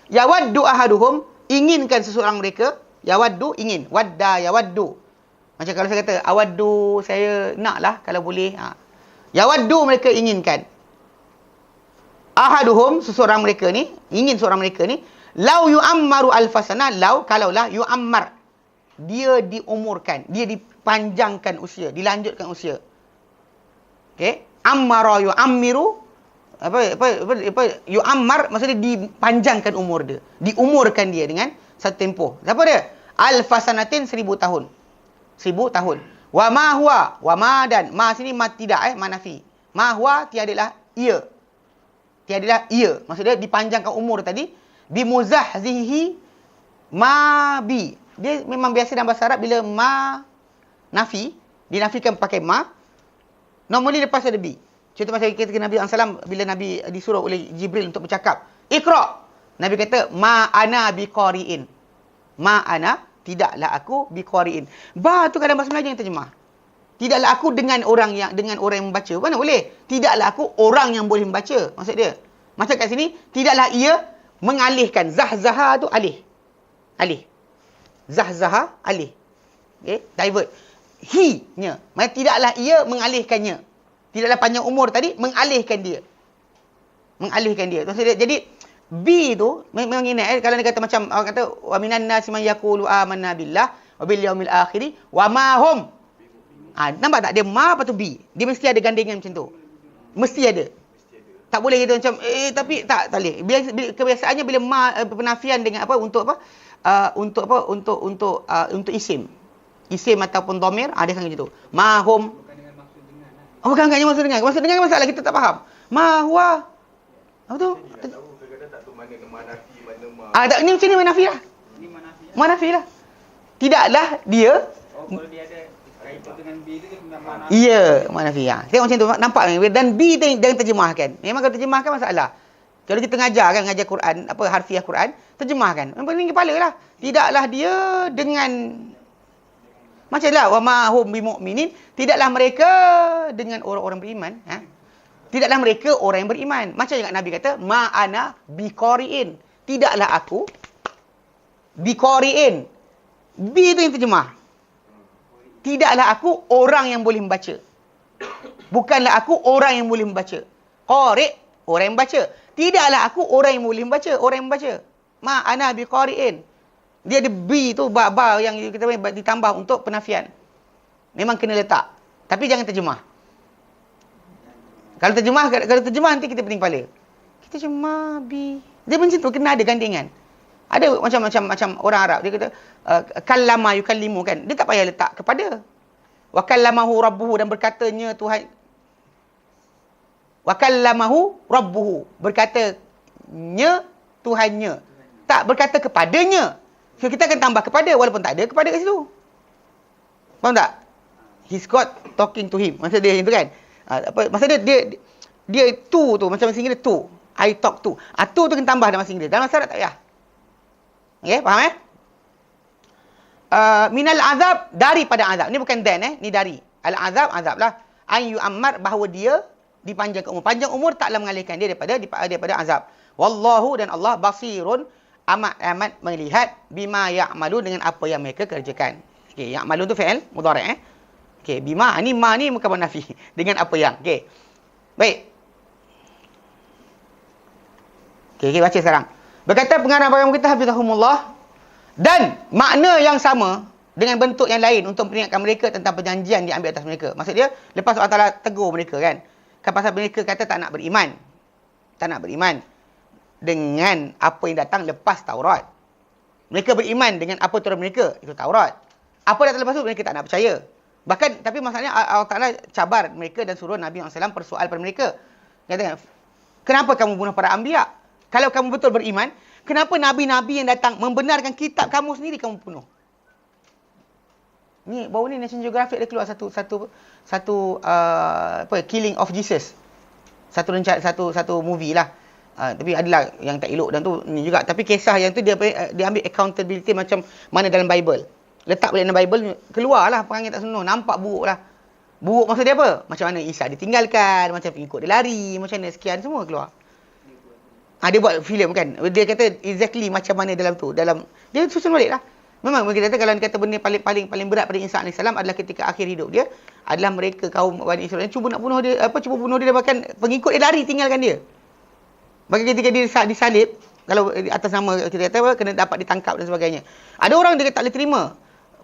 Speaker 1: Yawaddu ahaduhum, inginkan seseorang mereka. Yawaddu, ingin. Wadda yawaddu. Macam kalau saya kata, awaddu, saya naklah kalau boleh. Yawaddu, mereka inginkan. Ahaduhum, seseorang mereka ni, ingin seorang mereka ni, lau yu'ammaru alfasana, kalaulah yu'ammar. Dia diumurkan, dia dipanjangkan usia, dilanjutkan usia. Okey? Ammara yu'ammiru, yu'ammar, maksudnya dipanjangkan umur dia. Diumurkan dia dengan satu tempoh. Siapa dia? Alfasanatin, 1000 tahun. 1000 tahun. Wa ma huwa, wa ma dan ma sini ma tidak ma nafi. Ma huwa tiadalah ia. Tiadalah ia. Maksudnya dipanjangkan umur tadi, bi muzahzihi ma bi. Dia memang biasa dalam bahasa Arab bila ma nafi, dinafikan pakai ma, normally lepas ada bi. Contoh macam kita Nabi SAW bila Nabi disuruh oleh Jibril untuk bercakap, Iqra. Nabi kata ma ana biqari'in. Ma ana, tidaklah aku biqari'in. Ba tu kadang bahasa Melayu yang terjemah. Tidaklah aku dengan orang yang membaca. Mana boleh? Tidaklah aku orang yang boleh membaca. Maksud dia. Macam kat sini, tidaklah ia mengalihkan. Zahzaha tu alih. Alih. Zahzaha alih. Okay? Divert. He-nya. Maksudnya tidaklah ia mengalihkannya. Tidaklah panjang umur tadi, mengalihkan dia. Mengalihkan dia. Maksud dia, jadi, B tu, memang ini. Kalau dia kata macam, orang kata, wa minan nasi man yaqulu amanna billah, wa bil yaumil akhiri, wa ma hum. Nampak tak? Dia ma lepas tu B. Dia mesti ada gandengan macam tu. Mesti ada. Tak boleh kita macam, tapi tak boleh. Kebiasaannya bila ma, penafian dengan apa, untuk apa? Untuk isim. Isim ataupun dhamir, dia akan macam tu. Ma hum. Bukan dengan maksud dengar. Maksud dengar masalah kita tak faham. Ma huwa. Apa tu? Ni macam ni manafi lah. Manafi lah. Tidaklah dia.
Speaker 2: Kalau dia ada kaitan dengan B tu dia manafi.
Speaker 1: Ya, manafi. Tengok macam tu. Nampak dan B jangan terjemahkan. Memang kalau terjemahkan masalah. Kalau kita ngajar Quran, harfiah Quran, terjemahkan. Yang paling kepala lah. Tidaklah dia dengan macamlah wa ma hum bimu'minin, tidaklah mereka dengan orang-orang beriman, Tidaklah mereka orang yang beriman. Macam juga Nabi kata, ma ana biqari'in. Tidaklah aku biqari'in. B tu yang terjemah. Tidaklah aku orang yang boleh membaca. Bukanlah aku orang yang boleh membaca. Qari', orang yang membaca. Tidaklah aku orang yang boleh membaca, orang yang membaca. Ma ana biqari'in. Dia ada B tu, ba yang kita ditambah untuk penafian. Memang kena letak. Tapi jangan terjemah. Kalau terjemah nanti kita pening kepala. Kita terjemah B. Dia macam tu, kena ada gandingan. Ada macam orang Arab, dia kata kallama yukallimu kan. Dia tak payah letak kepada. Wa kallamahu rabbuhu, dan berkatanya Tuhan. Wa kallamahu rabbuhu, berkatanya Tuhannya. Tak berkata kepadanya. So kita akan tambah kepada walaupun tak ada kepada kat situ. Faham tak? He's God talking to him. Maksud dia itu kan. Maksud dia tu macam bahasa Inggeris tu. I talk to. Tu kena tambah dalam bahasa Inggeris. Dalam bahasa Arab tak payah. Okey, faham minal azab, daripada azab. Ni bukan then ni dari. Al azab, azab lah. An yu'ammar, bahawa dia dipanjangkan umur. Panjang umur taklah mengalihkan dia daripada azab. Wallahu, dan Allah basirun, amat melihat bima ya'malu, dengan apa yang mereka kerjakan. Okey, ya'malu tu fi'il mudhari'. Okey, bima ni ma ni muka nafi. Dengan apa yang. Okey. Baik. Okey, baca sekarang. Berkata pengarang agama kita hafizahumullah, dan makna yang sama dengan bentuk yang lain untuk memperingatkan mereka tentang perjanjian diambil atas mereka. Maksud dia, lepas Allah Ta'ala tegur mereka kan pasal mereka kata tak nak beriman. Tak nak beriman dengan apa yang datang lepas Taurat. Mereka beriman dengan apa turun mereka, itu Taurat. Apa datang lepas tu, mereka tak nak percaya. Bahkan, tapi masalahnya Allah Ta'ala cabar mereka dan suruh Nabi SAW persoal pada mereka. Kata, kenapa kamu bunuh para anbiya? Kalau kamu betul beriman, kenapa nabi-nabi yang datang membenarkan kitab kamu sendiri kamu bunuh? Ni baru ni National Geographic ada keluar satu Killing of Jesus. Satu movie lah. Tapi adalah yang tak elok dan tu ni juga. Tapi kisah yang tu dia ambil accountability macam mana dalam Bible. Letak balik dalam Bible, keluarlah perangai tak senonoh, nampak buruk lah. Buruk maksud dia apa? Macam mana Isa ditinggalkan, macam pengikut dia lari, macam mana sekian semua keluar. Dia buat filem kan. Dia kata exactly macam mana dalam tu. Dia susun balik lah. Memang kita kata kalau dia kata benda paling berat pada Isa AS adalah ketika akhir hidup dia adalah mereka kaum Bani Israel cuba nak bunuh dia, cuba bunuh dia, bahkan pengikut dia lari tinggalkan dia. Bagi ketika dia disalib, kalau atas nama kita kata kena dapat ditangkap dan sebagainya. Ada orang dia tak boleh terima.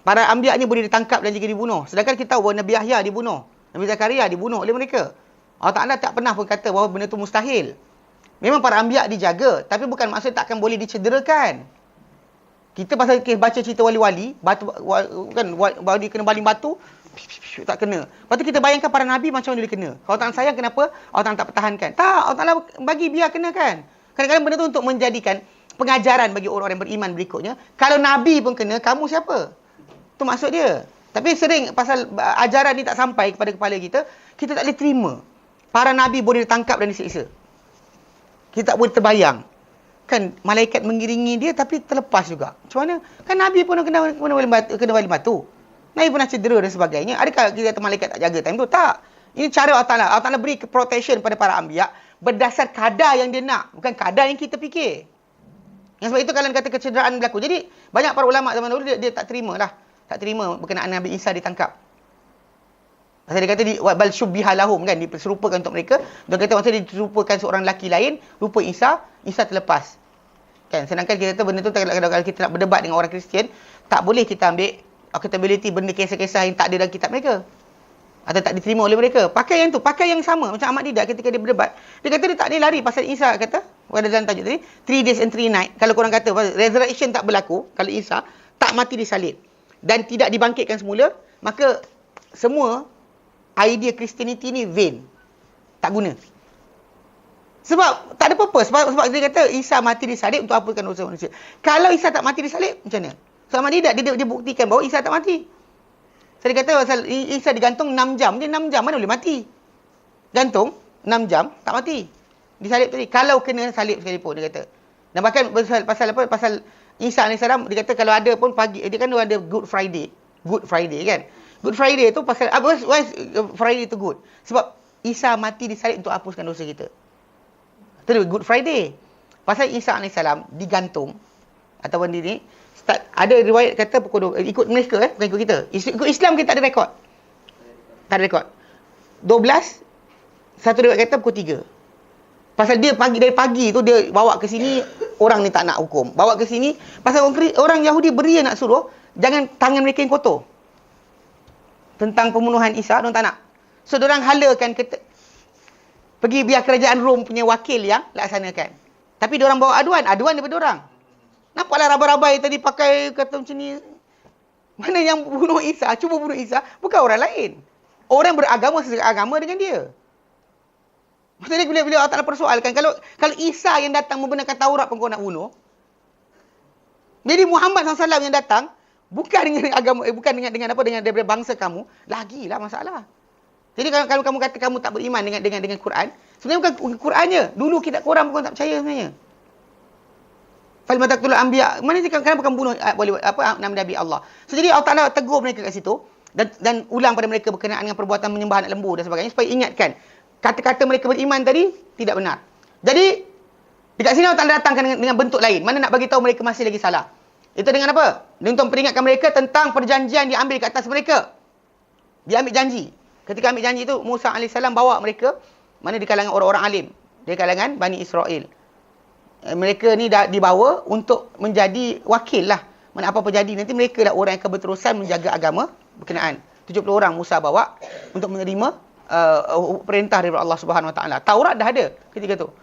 Speaker 1: Para anbiya ni boleh ditangkap dan juga dibunuh. Sedangkan kita tahu bahawa Nabi Yahya dibunuh, Nabi Zakaria dibunuh oleh mereka. Allah Ta'ala tak pernah pun kata bahawa benda tu mustahil. Memang para anbiya dijaga, tapi bukan maksud tak akan boleh dicederakan. Kita pasal baca cerita wali-wali, batu kan wali kena baling batu, tak kena. Lepas tu kita bayangkan para nabi macam mana dia kena. Kalau tak sayang kenapa Allah Ta'ala tak pertahankan? Tak, Allah Ta'ala bagi biar kena kan. Kadang-kadang benda tu untuk menjadikan pengajaran bagi orang yang beriman berikutnya. Kalau nabi pun kena, kamu siapa? Tu maksud dia. Tapi sering pasal ajaran ni tak sampai kepada kepala kita, kita tak boleh terima. Para nabi boleh ditangkap dan disiksa. Kita tak boleh terbayang. Kan malaikat mengiringi dia tapi terlepas juga. Macam mana? Kan Nabi pun kena baling batu. Nabi pernah cedera dan sebagainya. Adakah kita kata malaikat tak jaga time tu? Tak. Ini cara Allah Ta'ala. Allah Ta'ala beri protection pada para anbiya berdasar kadar yang dia nak. Bukan kadar yang kita fikir. Yang sebab itu kalau kata kecederaan berlaku. Jadi banyak para ulama zaman dulu dia tak terima lah. Tak terima berkenaan Nabi Isa ditangkap. Pasal dia kata bal syubbiha lahum kan, diserupakan untuk mereka. Dia kata masa dia diserupakan seorang lelaki lain, rupa Isa terlepas. Kan, sedangkan kita kata benda tu kalau kita nak berdebat dengan orang Kristian, tak boleh kita ambil accountability benda kisah-kisah yang tak ada dalam kitab mereka. Atau tak diterima oleh mereka. Pakai yang tu, pakai yang sama. Macam Ahmad Didat ketika dia berdebat. Dia kata dia tak boleh lari pasal Isa kata, pada dalam tajuk tadi, 3 days and 3 night. Kalau korang kata resurrection tak berlaku, kalau Isa tak mati disalib dan tidak dibangkitkan semula, maka semua idea Christianity ni vain. Tak guna. Sebab tak ada purpose. Sebab dia kata Isa mati disalib untuk hapuskan dosa manusia. Kalau Isa tak mati disalib, macam mana? So Ahmad Didat dia buktikan bahawa Isa tak mati. So dia kata pasal Isa digantung 6 jam. Dia 6 jam mana boleh mati? Gantung 6 jam tak mati. Disalib tadi. Kalau kena salib sekalipun dia kata. Dan bahkan pasal Isa AS dia kata kalau ada pun pagi dia kan ada Good Friday kan. Good Friday tu pasal why Friday tu good? Sebab Isa mati disalib untuk hapuskan dosa kita. Itu Good Friday. Pasal Isa AS digantung ataupun dia ni start, ada riwayat kata pukul 2, ikut mereka bukan ikut kita. Ikut Islam kita tak ada rekod. Tak ada rekod. 12, satu riwayat kata pukul 3. Pasal dia dari pagi tu dia bawa ke sini, orang ni tak nak hukum. Bawa ke sini, pasal orang Yahudi beria nak suruh, jangan tangan mereka yang kotor. Tentang pembunuhan Isa, diorang tak nak. So, diorang halakan, pergi biar kerajaan Rom punya wakil yang laksanakan. Tapi diorang bawa aduan daripada diorang. Nampaklah rabai-rabai tadi pakai kata macam ni. Mana yang bunuh Isa, cuba bunuh Isa, bukan orang lain. Orang beragama seagama dengan dia. Maksudnya bila Allah Ta'ala persoalkan, kalau Isa yang datang membenarkan Taurat pun kau nak bunuh. Jadi Muhammad SAW yang datang, bukan dengan agama, bukan dengan apa, dengan daripada bangsa kamu, lagilah masalah. Jadi kalau kamu kata kamu tak beriman dengan Quran, sebenarnya bukan Qurannya. Dulu kita korang pun tak percaya sebenarnya. Fal mataqtul anbiya. Mana dia kenapa kamu bunuh nabi Allah. So jadi Allah Taala tegur mereka kat situ dan ulang pada mereka berkenaan dengan perbuatan menyembah anak lembu dan sebagainya supaya ingatkan kata-kata mereka beriman tadi tidak benar. Jadi dekat sini Allah Taala datangkan dengan bentuk lain. Mana nak bagi tahu mereka masih lagi salah. Itu dengan apa? Untuk memperingatkan mereka tentang perjanjian diambil ke atas mereka. Dia ambil janji. Ketika ambil janji itu, Musa AS bawa mereka, mana di kalangan orang-orang alim. Di kalangan Bani Israel. Mereka ni dah dibawa untuk menjadi wakil lah. Mana apa-apa jadi, nanti mereka lah orang yang akan berterusan menjaga agama berkenaan. 70 orang Musa bawa untuk menerima perintah daripada Allah Subhanahu Wa Taala. Taurat dah ada ketika tu.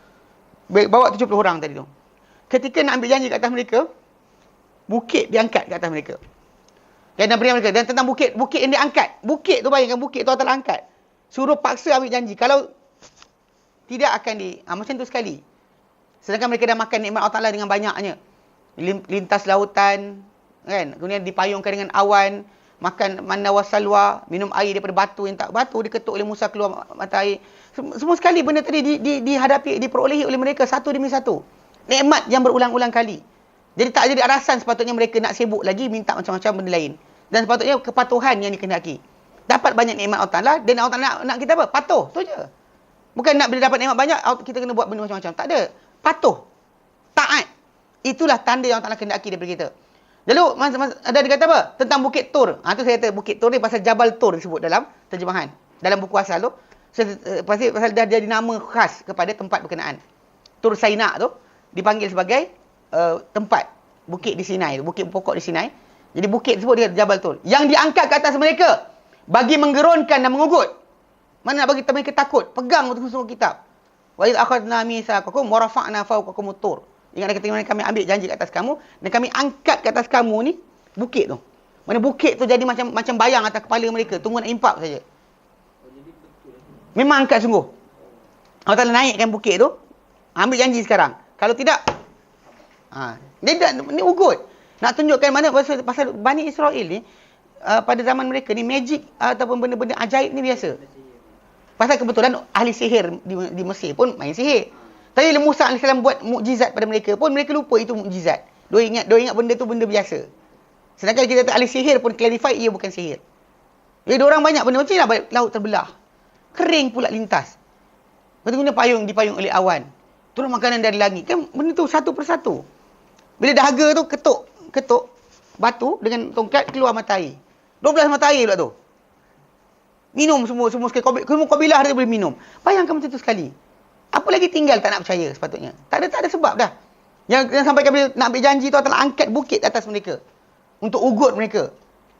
Speaker 1: Bawa 70 orang tadi tu. Ketika nak ambil janji kat atas mereka, bukit diangkat kat atas mereka. Dan beri mereka. Dan tentang bukit yang diangkat. Bukit tu bayangkan, bukit tu Allah Ta'ala angkat. Suruh paksa ambil janji. Kalau tidak akan macam tu sekali. Sedangkan mereka dah makan nikmat Allah Ta'ala dengan banyaknya. Lintas lautan, kan? Kemudian dipayungkan dengan awan, makan manna wa salwa, minum air daripada batu yang tak batu diketuk oleh Musa keluar mata air. Semua sekali benda tadi dihadapi, diperolehi oleh mereka satu demi satu. Nikmat yang berulang-ulang kali. Jadi tak jadi alasan sepatutnya mereka nak sibuk lagi minta macam-macam benda lain. Dan sepatutnya kepatuhan yang dikehendaki. Dapat banyak nikmat Allah Ta'ala dan Allah Ta'ala nak kita apa? Patuh. Tu je. Bukan nak bila dapat nikmat banyak kita kena buat benda macam-macam. Tak ada. Patuh. Taat. Itulah tanda yang Allah Ta'ala kehendaki daripada kita. Lalu ada dia kata apa? Tentang Bukit Tur. Tu saya kata Bukit Tur ni pasal Jabal Tur disebut dalam terjemahan. Dalam buku asal tu. Pasal dah jadi nama khas kepada tempat berkenaan. Tur Saina tu dipanggil sebagai tempat bukit di Sinai, bukit pokok di Sinai. Jadi bukit tersebut dia Jabal Tur yang diangkat ke atas mereka bagi menggerunkan dan mengugut. Mana nak bagi mereka takut, pegang betul semua kitab. Wa idz akhadna mitsaqakum wa rafa'na fawqakum at-tur. Ingat ketika kami ambil janji ke atas kamu dan kami angkat ke atas kamu ni bukit tu. Mana bukit tu jadi macam bayang atas kepala mereka, tunggu nak impak saja. Memang angkat sungguh. Allah Ta'ala naikkan bukit tu, ambil janji sekarang. Kalau tidak ni ugut. Nak tunjukkan mana pasal Bani Israel ni pada zaman mereka ni magic ataupun benda-benda ajaib ni biasa. Pasal kebetulan ahli sihir di Mesir pun main sihir. Tapi Musa AS buat mukjizat pada mereka pun mereka lupa itu mukjizat. Dia ingat benda tu benda biasa. Sedangkan kita kata ahli sihir pun clarify ia bukan sihir. Jadi orang banyak benda macam ni laut terbelah. Kering pula lintas. Betul-betul dipayung oleh awan. Turun makanan dari langit. Kan benda tu satu persatu. Bila dahaga tu ketuk batu dengan tongkat keluar mata air. 12 mata air pula tu. Minum semua sekali. Semua kabilah dia boleh minum. Bayangkan macam tu sekali. Apa lagi tinggal tak nak percaya sepatutnya. Tak ada sebab dah. Yang sampai bila nak ambil janji tu Allah Ta'ala angkat bukit atas mereka. Untuk ugut mereka.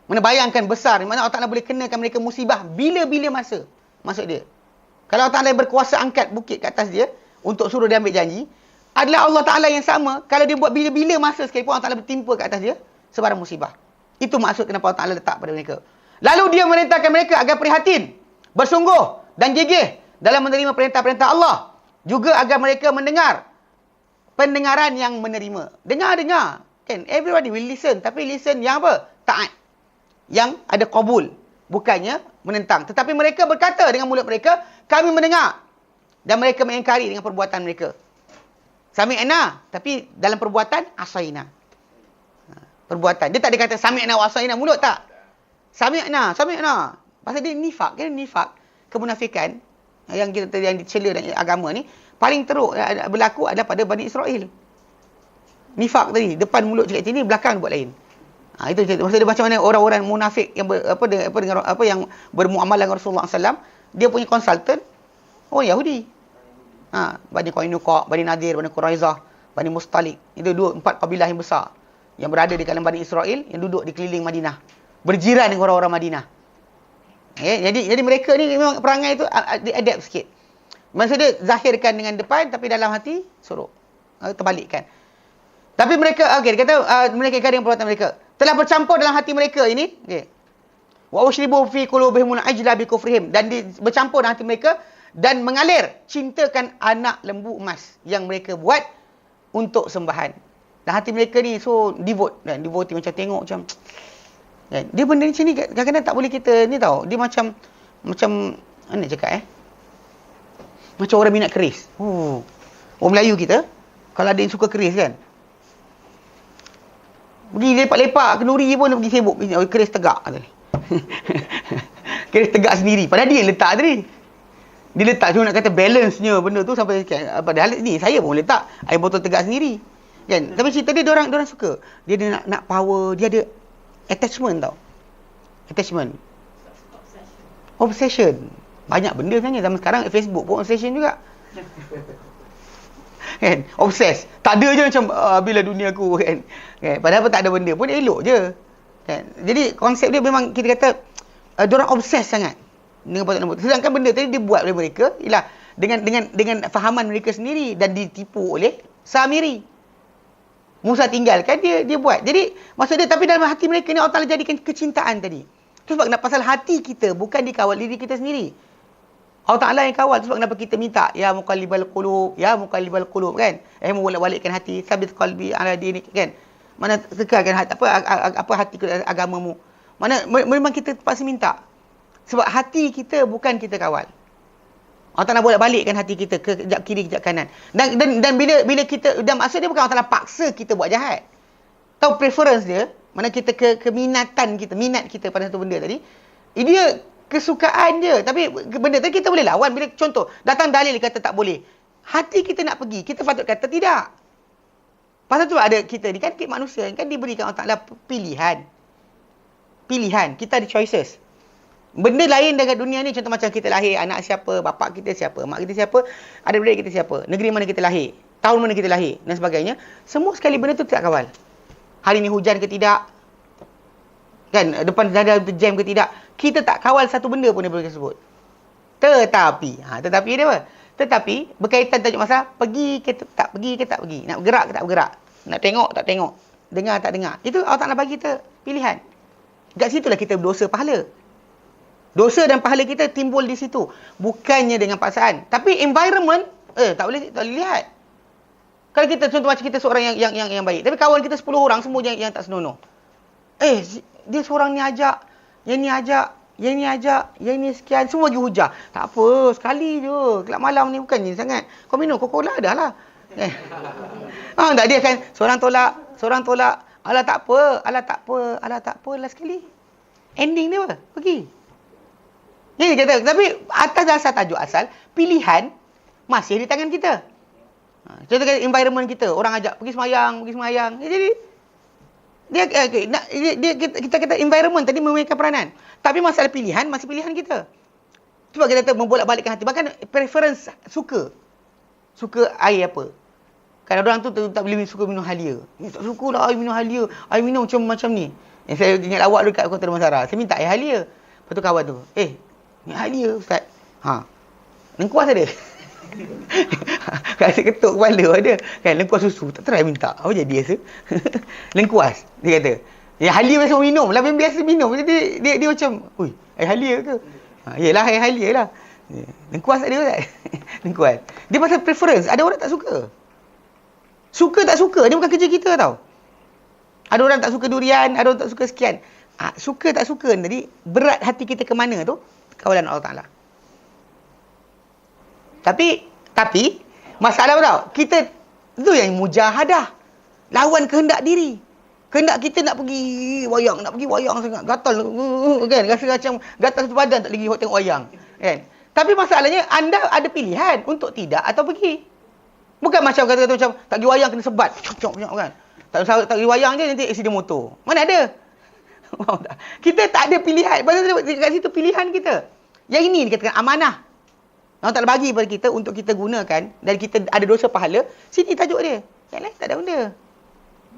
Speaker 1: Mana bayangkan besar. Mana Allah Ta'ala boleh kenakan mereka musibah bila-bila masa. Maksud dia. Kalau Allah Ta'ala berkuasa angkat bukit ke atas dia. Untuk suruh dia ambil janji. Adalah Allah Ta'ala yang sama. Kalau dia buat bila-bila masa sekalipun Allah Ta'ala bertimpa ke atas dia. Sebarang musibah. Itu maksud kenapa Allah Ta'ala letak pada mereka. Lalu dia merintahkan mereka agar prihatin. Bersungguh dan gigih. Dalam menerima perintah-perintah Allah. Juga agar mereka mendengar. Pendengaran yang menerima. Dengar. Kan? Everybody will listen. Tapi listen yang apa? Taat. Yang ada qabul. Bukannya menentang. Tetapi mereka berkata dengan mulut mereka. Kami mendengar. Dan mereka mengingkari dengan perbuatan mereka. Sami'na, tapi dalam perbuatan asaina. Perbuatan. Dia tak ada kata sami'na wa asaina mulut tak. Sami'na. Pasal dia nifak, kemunafikan yang dicela dalam agama ni paling teruk berlaku adalah pada Bani Israel. Nifak tadi, depan mulut cakap macam ni, belakang buat lain. Itu cerita. Maksud dia macam mana orang-orang munafik yang yang bermuamalah dengan Rasulullah SAW, dia punya konsultan orang Yahudi. Bani Qainuqa, Bani Nadir, Bani Quraizah, Bani Mustalik. Itu 4 kabilah yang besar yang berada di kalangan Bani Israel yang duduk di keliling Madinah, berjiran dengan orang-orang Madinah. Jadi mereka ni memang perangai tu dia adapt sikit. Maksud dia zahirkan dengan depan tapi dalam hati sorok. Terbalikkan. Tapi mereka dia kata mereka dengan perbuatan mereka telah bercampur dalam hati mereka ini, wa ushribu fi qulubihim al-ajla bi kufrihim, dan bercampur dalam hati mereka dan mengalir cintakan anak lembu emas yang mereka buat untuk sembahan. Dan hati mereka ni so devotee macam tengok macam dia benda ni macam ni kadang-kadang tak boleh kita ni tahu. Dia macam mana cakap macam orang minat keris. Orang Melayu kita kalau ada yang suka keris kan, pergi lepak-lepak kenduri pun pergi sibuk keris tegak tadi. Keris tegak sendiri padahal dia yang letak tadi. Dia letak cuma nak kata balance-nya benda tu sampai padahal ni saya pun letak air botol tegak sendiri. Kan? Tapi cerita dia orang suka. Dia ada nak power, dia ada attachment tau. Attachment. Obsession. Banyak benda sebenarnya zaman sekarang Facebook pun obsession juga. Kan? Obses. Tak ada je macam bila dunia aku kan. Padahal tak ada benda pun elok je. Kan? Jadi konsep dia memang kita kata diorang obses sangat dengan patut lembut. Sedangkan benda tadi dia buat oleh mereka ialah dengan fahaman mereka sendiri dan ditipu oleh Samiri. Musa tinggalkan dia buat. Jadi maksud dia tapi dalam hati mereka ni Allah Taala jadikan kecintaan tadi. Itu sebab kenapa pasal hati kita bukan dikawal diri kita sendiri. Allah Taala yang kawal. Itu sebab kenapa kita minta ya muqallibal qulub, ya muqallibal qulub kan. Membolak-balikkan hati, sabit qalbi ala dinik kan. Mana tekalkan hati apa hati agamamu. Mana memang kita terpaksa minta. Sebab hati kita bukan kita kawal. Allah Ta'ala bolak-balikkan hati kita ke kejap kiri, kejap kanan. Dan bila kita, dan maksud dia bukan Allah Ta'ala paksa kita buat jahat. Tahu preference dia, mana kita keminatan kita, minat kita pada satu benda tadi, dia kesukaan dia. Tapi benda tadi kita boleh lawan. Bila contoh, datang dalil kata tak boleh. Hati kita nak pergi, kita patut kata tidak. Pasal tu ada kita ni kan manusia kan diberikan Allah Ta'ala pilihan. Kita ada choices. Benda lain dekat dunia ni, contoh macam kita lahir, anak siapa, bapak kita siapa, mak kita siapa, adik-beradik kita siapa, negeri mana kita lahir, tahun mana kita lahir dan sebagainya. Semua sekali benda tu tidak kawal. Hari ni hujan ke tidak, kan, depan ada jam ke tidak, kita tak kawal satu benda pun daripada tersebut. Tetapi dia apa? Tetapi berkaitan tajuk masa, pergi ke tak pergi, nak bergerak ke tak bergerak, nak tengok tak tengok, dengar tak dengar. Itu Allah Ta'ala bagi kita pilihan. Kat situlah kita berdosa pahala. Dosa dan pahala kita timbul di situ. Bukannya dengan paksaan. Tapi environment, tak boleh lihat. Kalau kita, contoh macam kita seorang yang baik. Tapi kawan kita 10 orang, semua yang tak senonoh. Dia seorang ni ajak, yang ni ajak, yang ni ajak, yang ni sekian. Semua bagi hujah. Tak apa, sekali je. Kelab malam ni bukannya sangat. Kau minum Coca-Cola dah lah. Tak, dia kan, seorang tolak. Alah tak apa lah sekali. Ending dia apa? Pergi. Jadi kata, tapi atas dasar tajuk asal, pilihan masih di tangan kita. Contoh kata environment kita, orang ajak pergi semayang. Jadi kita kata environment tadi memainkan peranan. Tapi masalah pilihan masih pilihan kita. Sebab kita kata membolak-balikkan hati. Bahkan preference suka air apa. Kan orang tu tak boleh suka minum Halia. Tak suka lah air minum Halia. Air minum macam ni. Saya ingat lawak dekat Kota Damansara. Saya minta air Halia. Lepas tu kawan tu, ni Halia Ustaz. Lengkuas ada. Kasi ketuk kepala ada. Kan lengkuas susu. Tak try minta. Apa jadi rasa? Lengkuas. Dia kata. Ya Halia biasa minum. Lah biasa minum. Jadi dia macam, ui, air Halia ke? Yelah air Halia lah. Lengkuas ada Ustaz? Lengkuas. Dia pasal preference. Ada orang tak suka. Suka tak suka. Dia bukan kerja kita tau. Ada orang tak suka durian. Ada orang tak suka sekian. Suka tak suka. Jadi berat hati kita ke mana tu? Kawalan Allah Ta'ala. Tapi masalah apa tau? Kita tu yang mujahadah. Lawan kehendak diri. Kehendak kita nak pergi wayang sangat. Gatal kan? Rasa macam gatal satu badan tak lagi tengok wayang. Kan? Tapi masalahnya anda ada pilihan untuk tidak atau pergi. Bukan macam kata-kata macam tak pergi wayang kena sebat. Cok kan. Tak pergi wayang je nanti aksiden motor. Mana ada? Faham tak? Kita tak ada pilihan. Pasal kat situ pilihan kita. Yang ini dikatakan amanah. Allah Ta'ala bagi kepada kita untuk kita gunakan dan kita ada dosa pahala. Sini tajuk dia. Yang lain tak ada benda.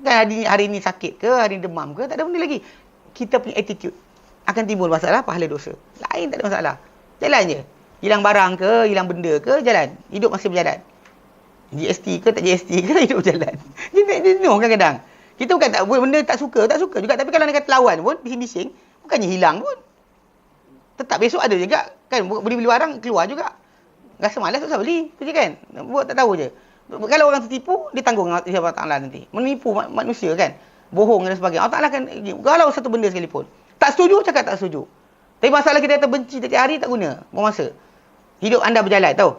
Speaker 1: Kan hari ni sakit ke, hari ni demam ke, tak ada benda lagi. Kita punya attitude. Akan timbul masalah pahala dosa. Lain tak ada masalah. Jalan je. Hilang barang ke, hilang benda ke, jalan. Hidup masih berjalan. GST ke, tak GST ke, hidup berjalan. Kita jenuh kadang-kadang. Kita bukan tak buat benda tak suka juga. Tapi kalau nak kata lawan pun, bising-bising, bukannya hilang pun. Tetap besok ada juga. Kan, beli-beli barang, keluar juga. Rasa malas, tak usah beli. Tu je kan. Buat tak tahu je. Kalau orang tertipu, dia tanggung Allah Ta'ala nanti. Menipu manusia kan. Bohong dan sebagainya. Allah Ta'ala kan, kalau satu benda sekalipun. Tak setuju, cakap tak setuju. Tapi masalah kita kata benci setiap hari, tak guna. Buang masa. Hidup anda berjalan, tahu?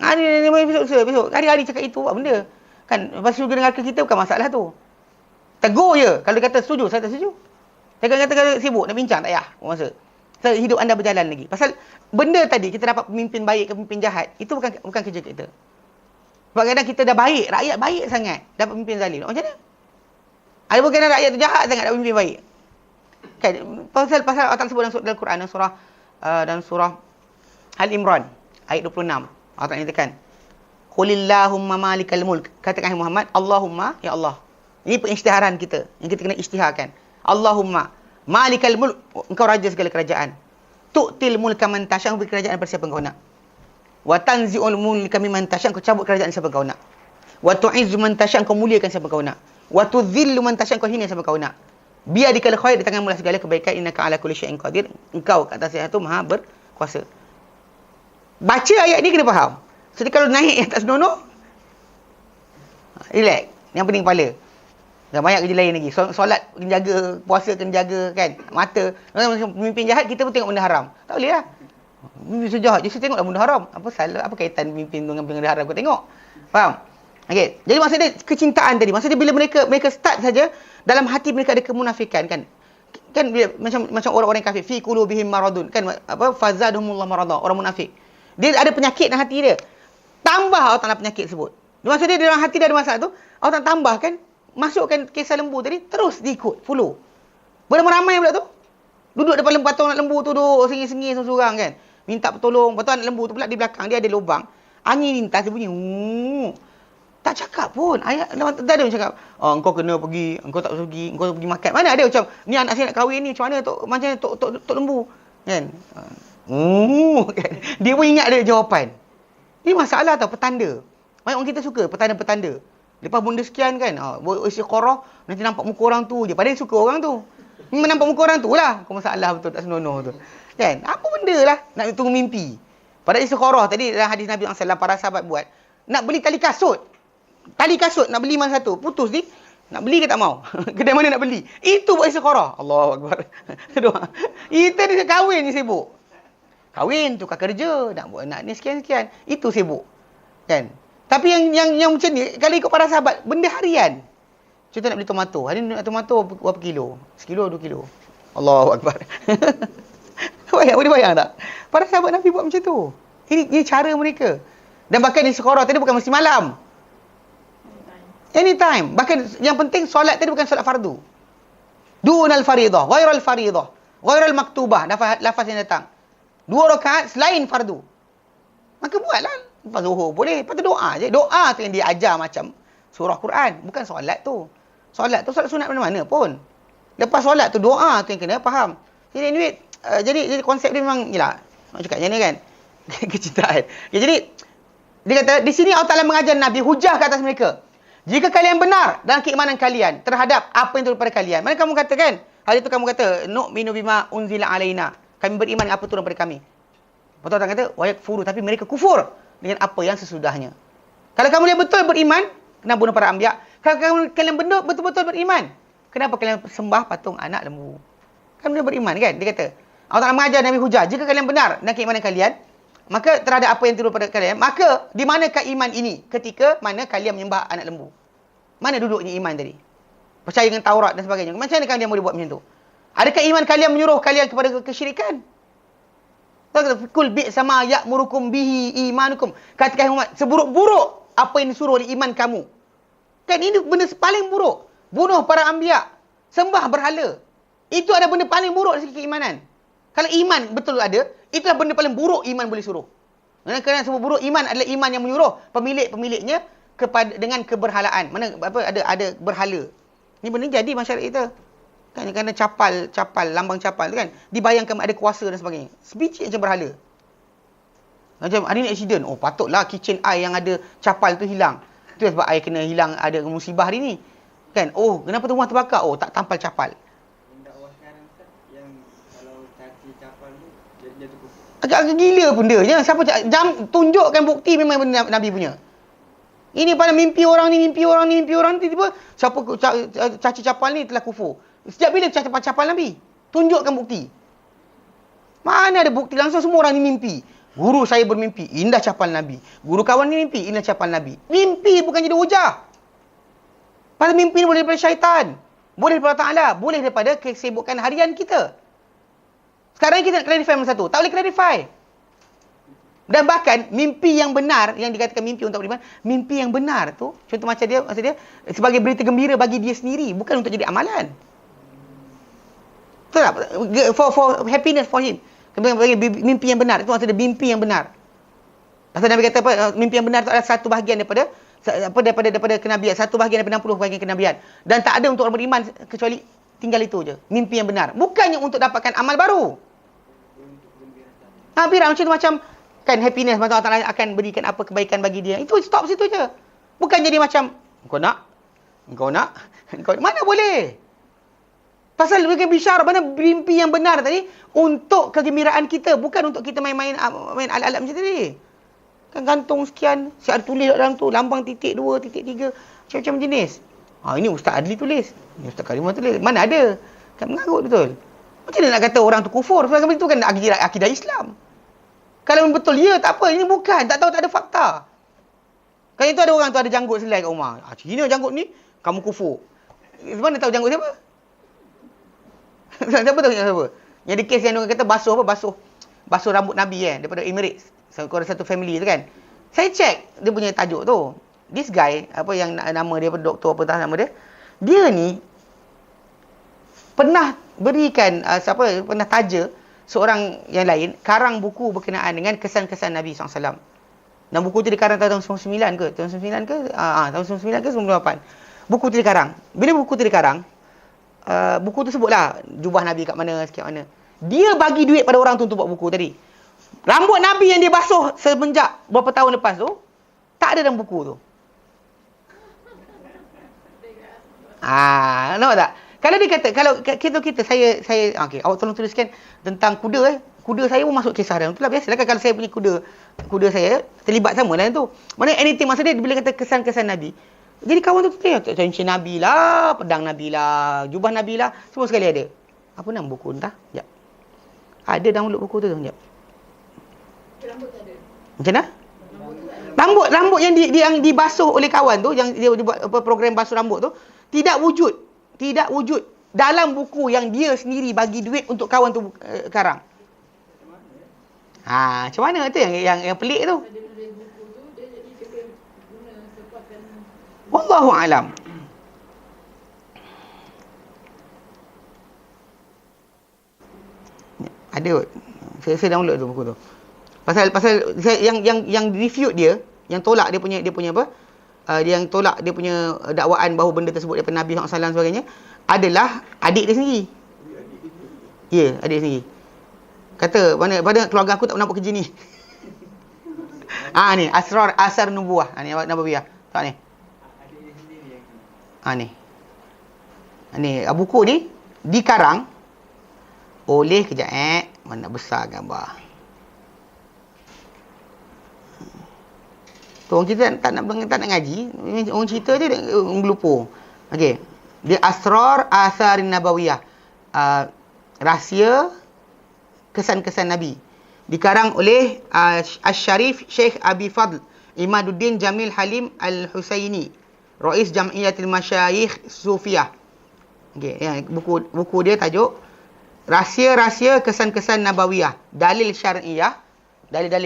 Speaker 1: Besok. Hari-hari cakap itu, buat benda. Kan, lepas surga neraka kita bukan masalah tu. Tegur je. Kalau dia kata setuju, saya tak setuju. Saya kata sibuk, nak bincang, tak payah. Buang masa. So, hidup anda berjalan lagi. Pasal benda tadi, kita dapat pemimpin baik ke pemimpin jahat, itu bukan kerja kita. Sebab kadang kita dah baik, rakyat baik sangat, dapat pemimpin zalim. Macam mana? Ada pun kadang rakyat tu jahat sangat, dapat pemimpin baik. Kan? Pasal Allah Ta'ala sebut dalam Quran, dalam surah Al-Imran, ayat 26. Allah Ta'ala nyatakan, Qulillahumma malikal mulk. Katakan Muhammad, Allahumma, ya Allah. Ini pengisytiharan kita, yang kita kena isytiharkan. Allahumma malikal mulk, engkau raja segala kerajaan. Tu'til mulka man tasya, beri kerajaan pada siapa engkau nak. Wa tanzi'ul mulka mimman tasya, engkau cabut kerajaan siapa engkau nak. Wa tu'izzu man tasya, engkau muliakan siapa engkau nak. Wa tudhillu man tasya, engkau hina siapa engkau nak. Biadikal khair, di tanganmu lah segala kebaikan, innaka ala kulli syai'in qadir. Engkau ke atas sesuatu maha berkuasa. Baca ayat ni kena faham. Jadi kalau naik yang tak senonoh, relax. Yang penting kepala. Dah banyak kerja lain lagi. Solat kena jaga, puasa kena jaga kan. Mata. Pemimpin jahat kita pun tengok benda haram. Tak boleh lah. Pemimpin sejahat je saya tengoklah benda haram. Apa salah? Apa kaitan pemimpin dengan benda haram kau tengok? Faham? Okey. Jadi maksudnya kecintaan tadi. Maksudnya bila mereka start saja dalam hati mereka ada kemunafikan kan. Kan bila, macam orang-orang kafir fi qulubihim maradun kan apa fazadhumullah marada, orang munafik. Dia ada penyakit dalam hati dia. Tambah Allah Ta'ala penyakit tersebut. Maksudnya dalam hati dia ada masalah tu, Allah Ta'ala tambahkan, masukkan kisah lembu tadi, terus diikut, follow. Beramai-ramai pula tu. Duduk depan patung anak lembu tu, duduk sengih-sengih seorang-seorang kan. Minta pertolong. Lepas tu anak lembu tu pula di belakang dia ada lubang. Angin lintas dia bunyi. Tak cakap pun. Ayat tak ada cakap, engkau kena pergi, engkau tak pergi, engkau pergi makan. Mana ada macam, ni anak saya nak kahwin ni, macam mana tok lembu. Kan? Kan? Dia pun ingat ada jawapan. Ini masalah tau, petanda. Banyak orang kita suka petanda-petanda. Lepas benda sekian kan, buat istiqarah, nanti nampak muka orang tu je. Padahal suka orang tu. Memang nampak muka orang tu lah. Kau masalah betul, tak senonoh tu. Kan? Apa benda lah, nak tunggu mimpi. Padahal istiqarah tadi dalam hadis Nabi SAW, para sahabat buat. Nak beli tali kasut. Tali kasut, nak beli mana satu. Putus ni, nak beli ke tak mau? Kedai mana nak beli? Itu buat istiqarah. Allahu Akbar. Kita ni kahwin ni sibuk. Kahwin, tukar kerja, nak buat anak ni sekian-sekian. Itu sibuk. Kan? Tapi yang macam ni, kalau ikut para sahabat, benda harian. Contoh nak beli tomato. Hari ni nak tomato berapa kilo? 1 kilo, 2 kilo. Allahu Akbar. Boleh bayang tak? Para sahabat Nabi buat macam tu. Ini cara mereka. Dan bahkan di sekolah tadi bukan mesti malam. Anytime. Bahkan yang penting solat tadi bukan solat fardu. Dunal faridah, ghairal faridah, ghairal maktubah. Lafaz yang datang. 2 rakaat selain fardu. Maka buatlah. Lepas zuhur boleh. Lepas tu doa je. Doa tu yang dia ajar macam surah Quran. Bukan solat tu. Solat tu solat sunat mana-mana pun. Lepas solat tu doa tu yang kena faham. Jadi anyway, jadi konsep dia memang yalah. Nak cakap macam ni kan. Kecintaan. Ya, jadi dia kata di sini Allah Taala mengajar Nabi hujah ke atas mereka. Jika kalian benar dalam keimanan kalian terhadap apa yang turun pada kalian. Mana kamu kata kan? Hari itu kamu kata nu'minu bima unzila alaina. Kami beriman dengan apa turun pada kami. Betul tak kata? Wa yakfuru, tapi mereka kufur dengan apa yang sesudahnya. Kalau kamu betul beriman, kenapa bunuh para anbiya? Kalau kalian betul-betul beriman, kenapa kalian sembah patung anak lembu? Kan dia beriman kan? Dia kata, Allah Ta'ala mengajar Nabi hujah, jika kalian benar dan keimanan kalian, maka terhadap apa yang turun pada kalian, maka di manakah iman ini ketika mana kalian menyembah anak lembu? Mana duduknya iman tadi? Percaya dengan Taurat dan sebagainya. Macam mana kalian boleh buat macam tu? Adakah iman kalian menyuruh kalian kepada kesyirikan? Kul bi sama ya'murukum bihi imanukum. Katakan Muhammad, seburuk-buruk apa yang disuruh oleh iman kamu. Kan ini benda paling buruk. Bunuh para anbiya. Sembah berhala. Itu ada benda paling buruk dari segi keimanan. Kalau iman betul ada, itulah benda paling buruk iman boleh suruh. Kerana semua buruk iman adalah iman yang menyuruh pemilik-pemiliknya kepada dengan keberhalaan. Mana ada berhala. Ni benda jadi masyarakat kita. Kan kerana capal, lambang capal tu kan dibayangkan ada kuasa dan sebagainya. Sebiji macam berhala. Macam hari ni accident. Oh, patutlah kitchen I yang ada capal tu hilang. Itu sebab I kena hilang, ada musibah hari ni. Kan? Oh, kenapa tu rumah terbakar? Oh, tak tampal capal.
Speaker 2: Dakwah sekarang Ustaz, yang kalau caci capal tu dia tu kufur.
Speaker 1: Agak gila pun dia. Siapa tunjukkan bukti memang benda Nabi punya. Ini pada mimpi orang ni, tiba-tiba siapa caci capal ni telah kufur. Sejak bila caci capal Nabi? Tunjukkan bukti. Mana ada bukti? Langsung semua orang ni mimpi. Guru saya bermimpi, indah capal Nabi. Guru kawan ni mimpi, indah capal Nabi. Mimpi bukan jadi hujah. Pasal mimpi ni boleh daripada syaitan. Boleh daripada Allah Ta'ala. Boleh daripada kesibukan harian kita. Sekarang kita nak clarify masa tu. Tak boleh clarify. Dan bahkan mimpi yang benar, yang dikatakan mimpi untuk beriman, mimpi yang benar tu, contoh macam dia, maksud dia, sebagai berita gembira bagi dia sendiri. Bukan untuk jadi amalan. Betul tak? For happiness for him. Bagi mimpi yang benar. Itu maksudnya mimpi yang benar. Pasal Nabi kata apa? Mimpi yang benar itu adalah satu bahagian daripada kenabian. Satu bahagian daripada 60 bahagian kenabian. Dan tak ada untuk orang beriman kecuali tinggal itu je. Mimpi yang benar. Bukannya untuk dapatkan amal baru. Macam tu macam kan happiness. Macam Allah Ta'ala akan berikan apa kebaikan bagi dia. Itu stop situ je. Bukan jadi macam Engkau nak. Mana boleh? Pasal bukan bisyarah, mana mimpi yang benar tadi untuk kegembiraan kita, bukan untuk kita main alat-alat macam tadi. Kan gantung sekian, siap ada tulis dalam tu, lambang titik 2, titik 3, macam-macam jenis. Ini Ustaz Adli tulis, ini Ustaz Karimah tulis. Mana ada? Kan mengarut betul. Macam mana nak kata orang tu kufur? Sebab itu kan akidah Islam. Kalau betul, ya tak apa, ini bukan, tak tahu, tak ada fakta. Kan itu ada orang tu ada janggut selai kat rumah. Cina janggut ni, kamu kufur. Mana tahu janggut siapa? Siapa tahu siapa? Yang di kes yang orang kata basuh rambut Nabi kan daripada Emirates. So, ada satu family tu kan. Saya check dia punya tajuk tu. This guy, apa yang nama dia, doktor apa nama dia? Dia ni pernah berikan pernah taja seorang yang lain karang buku berkenaan dengan kesan-kesan Nabi SAW. Dan buku tu dikarang tahun 99 ke? Tahun 99 ke? Tahun 99 ke 98. Buku tu dikarang. Bila buku tu dikarang, buku tu sebutlah jubah Nabi kat mana, sekian mana. Dia bagi duit pada orang tu untuk buat buku tadi. Rambut Nabi yang dia basuh semenjak berapa tahun lepas tu, tak ada dalam buku tu. Nampak tak? Kalau dia kata, kalau kita saya okey, awak tolong tuliskan tentang kuda kuda saya pun masuk kisah dalam tu lah. Biasalah kan kalau saya punya kuda saya terlibat sama dalam tu. Mana anything masa dia bila kata kesan-kesan Nabi. Jadi kawan tu tulis cincin Nabi lah, pedang Nabi lah, jubah Nabi lah, semua sekali ada. Apa nama buku entah? Jap. Ada download buku tu jap.
Speaker 3: Rambut tak ada.
Speaker 1: Macam mana? Rambut yang dibasuh oleh kawan tu, yang dia buat program basuh rambut tu, tidak wujud dalam buku yang dia sendiri bagi duit untuk kawan tu karang. Macam mana tu yang pelik tu?
Speaker 3: Ada dari buku tu dia jadi dia guna sepatkan.
Speaker 1: Wallahu alam. Ada saya download tu buku tu. Pasal yang refute dia, yang tolak dia punya apa? Dia yang tolak dia punya dakwaan bahawa benda tersebut daripada Nabi SAW sebagainya adalah adik dia sendiri. Ya, adik dia sendiri. Kata, pada keluarga aku tak pernah buat kerja ni. Ni asar nubuah. Ni Nabawiyah. Tak ni.
Speaker 2: Adik dia sendiri yang
Speaker 1: Ni buku ni dikarang oleh kejap mana besar gambar. Tu orang kita tak nak ngaji, orang cerita je ngelupur. Okey. Dia Asrar Atharin Nabawiyah. Rahsia kesan-kesan Nabi. Dikarang oleh Asy-Syarif Syekh Abi Fadl Imaduddin Jamil Halim Al-Husaini, Rais Jam'iyatil Masyayikh Sufiyah. Okey, buku dia tajuk Rahsia-rahsia kesan-kesan Nabawiyah, dalil syar'i, dalil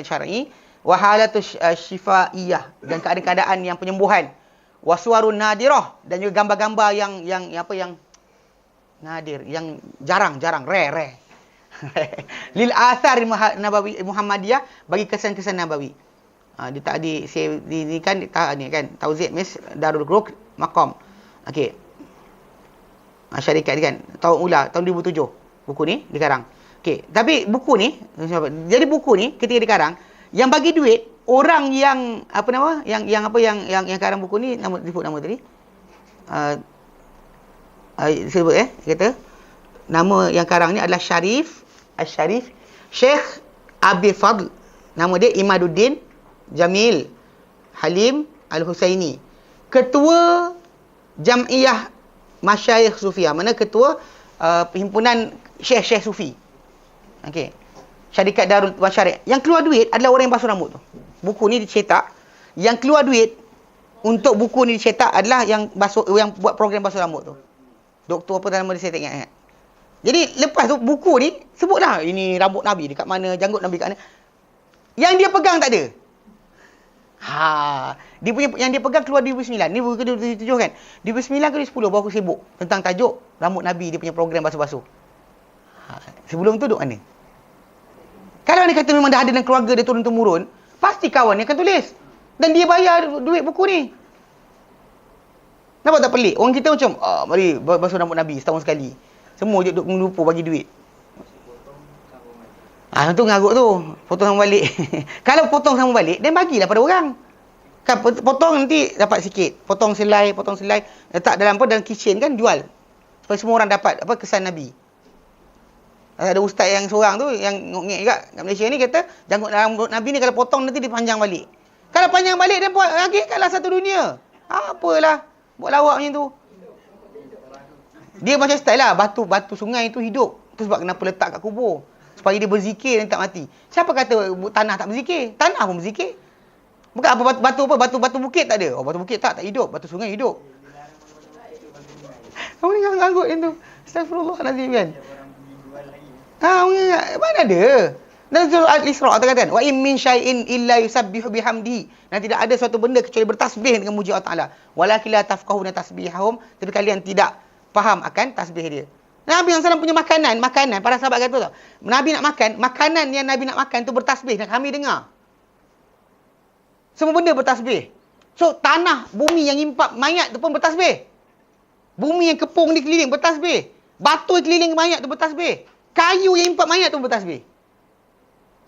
Speaker 1: syar'i Wahalatus syifaiyah, dan keadaan-keadaan yang penyembuhan. Waswarun nadirah, dan juga gambar-gambar yang apa yang nadir, yang jarang, rare. Lil athar nabawi Muhammadiyah, bagi kesan-kesan nabawi. Dia tak di kan Tauziq Mis Darul Qur'an Maqam. Okey. Syarikat ni kan tahun 2007 buku ni dikarang. Okey, tapi buku ni, jadi buku ni ketika dikarang, yang bagi duit orang yang apa nama, yang karang buku ni, nama disebut nama tadi. Sebut kata nama yang karang ni adalah Syarif Syekh Abi Fadl. Nama dia Imaduddin Jamil Halim Al-Husaini. Ketua Jam'iyah Masyayikh Sufiyah. Mana ketua perhimpunan Syekh-Syekh Sufi. Okey. Syarikat Darul Masyariq. Yang keluar duit adalah orang yang basuh rambut tu. Buku ni dicetak. Yang keluar duit untuk buku ni dicetak adalah yang buat program basuh rambut tu. Doktor apa nama dia, saya tak ingat. Jadi lepas tu buku ni sebutlah ini rambut Nabi dekat mana, janggut Nabi dekat mana. Yang dia pegang tak ada. Dia punya yang dia pegang keluar 2009. Ni buku 2007 kan. 2009 ke 2010 baru aku sibuk tentang tajuk rambut Nabi, dia punya program basuh-basuh. Sebelum tu duk mana? Kalau dia kata memang dah ada dalam keluarga dia turun-temurun, pasti kawan dia akan tulis. Dan dia bayar duit buku ni. Nampak tak pelik? Orang kita macam, mari basuh rambut Nabi setahun sekali. Semua je duk melupa bagi duit. Itu ngarut tu. Potong sama balik. Kalau potong sama balik, dan bagilah pada orang. Kan potong nanti dapat sikit. Potong selai. Letak dalam kitchen kan, jual. Supaya semua orang dapat kesan Nabi. Ada ustaz yang seorang tu, yang ngok-ngek juga kat Malaysia ni, kata, janggut rambut Nabi ni kalau potong nanti dia panjang balik. Kalau panjang balik, dia buat lagi kat satu dunia. Apalah. Buat lawak macam tu. Dia macam style lah. Batu sungai tu hidup. Tu sebab kenapa letak kat kubur. Supaya dia berzikir dan tak mati. Siapa kata tanah tak berzikir? Tanah pun berzikir. Bukan apa batu bukit tak ada. Batu bukit tak hidup. Batu sungai hidup. Kamu ni nganggut macam tu. Astagfirullahaladzim kan. Mana ada? Dan surah Al-Isra' kata kan, wa in min syai'in illa yusabbihu bihamdihi. Dan tidak ada suatu benda kecuali bertasbih dengan muji Allah Taala. Walakin la tafqahuna tasbihahum, tapi kalian tidak faham akan tasbih dia. Nabi SAW punya makanan, para sahabat kata tau, Nabi nak makan, makanan yang Nabi nak makan tu bertasbih, dan kami dengar. Semua benda bertasbih. So tanah, bumi yang impak mayat tu pun bertasbih. Bumi yang kepung di keliling bertasbih. Batu yang keliling mayat tu bertasbih. Kayu yang impak mayat tu bertasbih.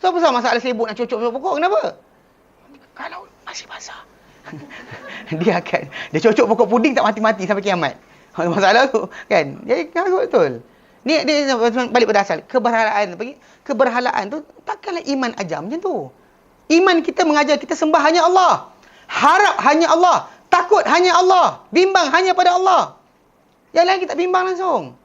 Speaker 1: So apa sebab masalah sibuk nak cocok pokok? Kenapa? Kalau masih basah. dia cocok pokok puding tak mati-mati sampai kiamat. Masalah tu kan. Jadi ngagut betul. Ni dia balik pada asal. Keberhalaan tu takkanlah iman ajar macam tu. Iman kita mengajar kita sembah hanya Allah. Harap hanya Allah. Takut hanya Allah. Bimbang hanya pada Allah. Yang lain kita bimbang langsung.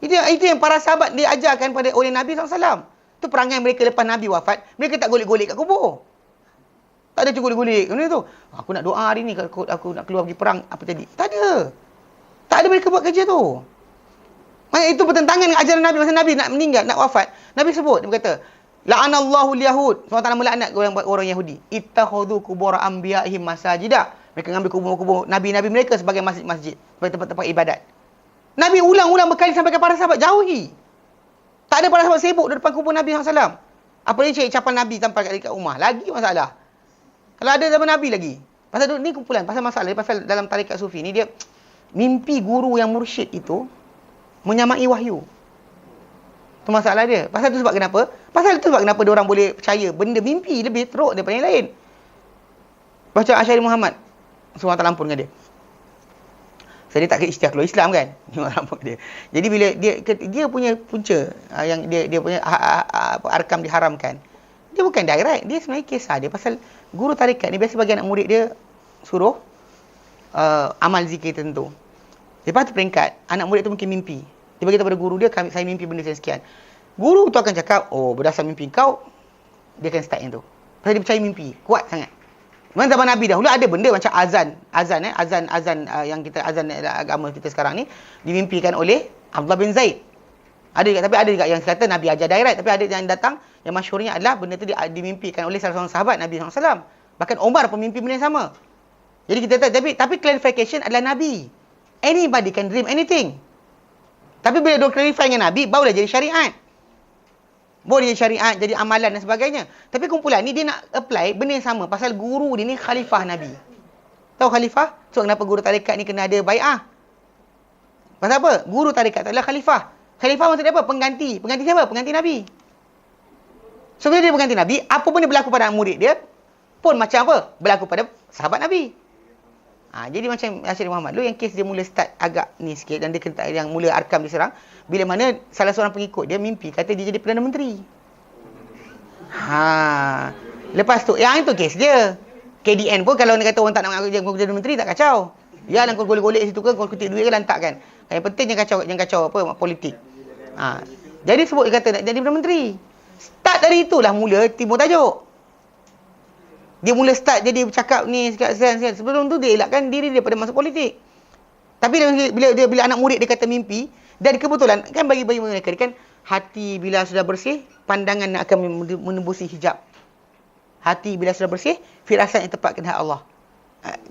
Speaker 1: Itu yang para sahabat diajarkan oleh Nabi SAW. Itu perangai mereka lepas Nabi wafat. Mereka tak golek-golek kat kubur. Tak ada golek-golek. Benda tu. Aku nak doa hari ni. Aku nak keluar pergi perang. Apa jadi? Tak ada. Tak ada mereka buat kerja tu. Maksudnya itu bertentangan dengan ajaran Nabi. Masa Nabi nak meninggal, nak wafat. Nabi sebut. Dia berkata, La'anallahu al-Yahud. SWT melaknat orang Yahudi. Ittakhadhu kubur anbiya'ihim masajidah. Mereka mengambil kubur-kubur Nabi-Nabi mereka sebagai masjid-masjid. Sebagai tempat-tempat ibadat. Nabi ulang-ulang berkali sampai ke para sahabat. Jauhi. Tak ada para sahabat sibuk di depan kubur Nabi SAW. Apa ni cari capal Nabi sampai kat rumah. Lagi masalah. Kalau ada zaman Nabi lagi. Pasal ni kumpulan. Pasal masalah. Pasal dalam tarikat sufi ni dia mimpi guru yang mursyid itu menyamai wahyu. Itu masalah dia. Pasal tu sebab kenapa? Pasal tu sebab kenapa dia orang boleh percaya benda mimpi lebih teruk daripada yang lain. Baca Asy'ari Muhammad. Semua tak lampun dengan dia. Saya dia tak ke istilah keluar Islam kan. Dia. Jadi bila dia punya punca yang dia punya arkam diharamkan. Dia bukan direct, dia sebenarnya kisah dia pasal guru tarikat ni biasa bagi anak murid dia suruh amal zikir tertentu. Lepas tu peringkat, anak murid tu mungkin mimpi. Dia beritahu pada guru dia, saya mimpi benda sekian. Guru tu akan cakap, berdasar mimpi kau, dia akan start yang tu. Pasal dia percaya mimpi, kuat sangat. Memang zaman Nabi dahulu ada benda macam azan yang kita azan agama kita sekarang ni dimimpikan oleh Abdullah bin Zaid. Ada juga, tapi ada juga yang kata Nabi ajar direct, tapi ada yang datang yang masyhurnya adalah benda tu dimimpikan oleh salah seorang sahabat Nabi SAW. Bahkan Umar pun mimpi benda yang sama. Jadi kita tahu, tapi clarification adalah Nabi. Anybody can dream anything. Tapi bila dia clarify dengan Nabi, barulah jadi syariat. Baru jadi syariat, jadi amalan dan sebagainya. Tapi kumpulan ni dia nak apply benda yang sama. Pasal guru dia ni khalifah Nabi. Tahu khalifah? So kenapa guru tarekat ni kena ada bai'ah? Pasal apa? Guru tarekat adalah khalifah. Khalifah maksudnya apa? Pengganti. Pengganti siapa? Pengganti Nabi. So bila dia pengganti Nabi, apa pun dia berlaku pada murid dia pun macam apa? Berlaku pada sahabat Nabi. Jadi macam Syed Muhammad dulu yang kes dia mula start agak ni sikit dan dia kena yang mula Arkam diserang bila mana salah seorang pengikut dia mimpi kata dia jadi Perdana Menteri. Lepas tu yang itu kes dia. KDN pun kalau nak kata orang tak nak jadi Perdana Menteri tak kacau. Ya lah kau golek-golek situ kan, kau kutip duit ke lantak kan. Yang penting jangan kacau apa politik. Jadi sebut dia kata nak jadi Perdana Menteri. Start dari itulah mula timur tajuk. Dia mula start jadi bercakap ni sekian. Sebelum tu dia elakkan diri dia daripada masuk politik. Tapi bila anak murid dia kata mimpi, dan kebetulan kan bagi mereka dia kan hati bila sudah bersih, pandangan akan menembusi hijab. Hati bila sudah bersih, firasat yang tepat kehendak Allah.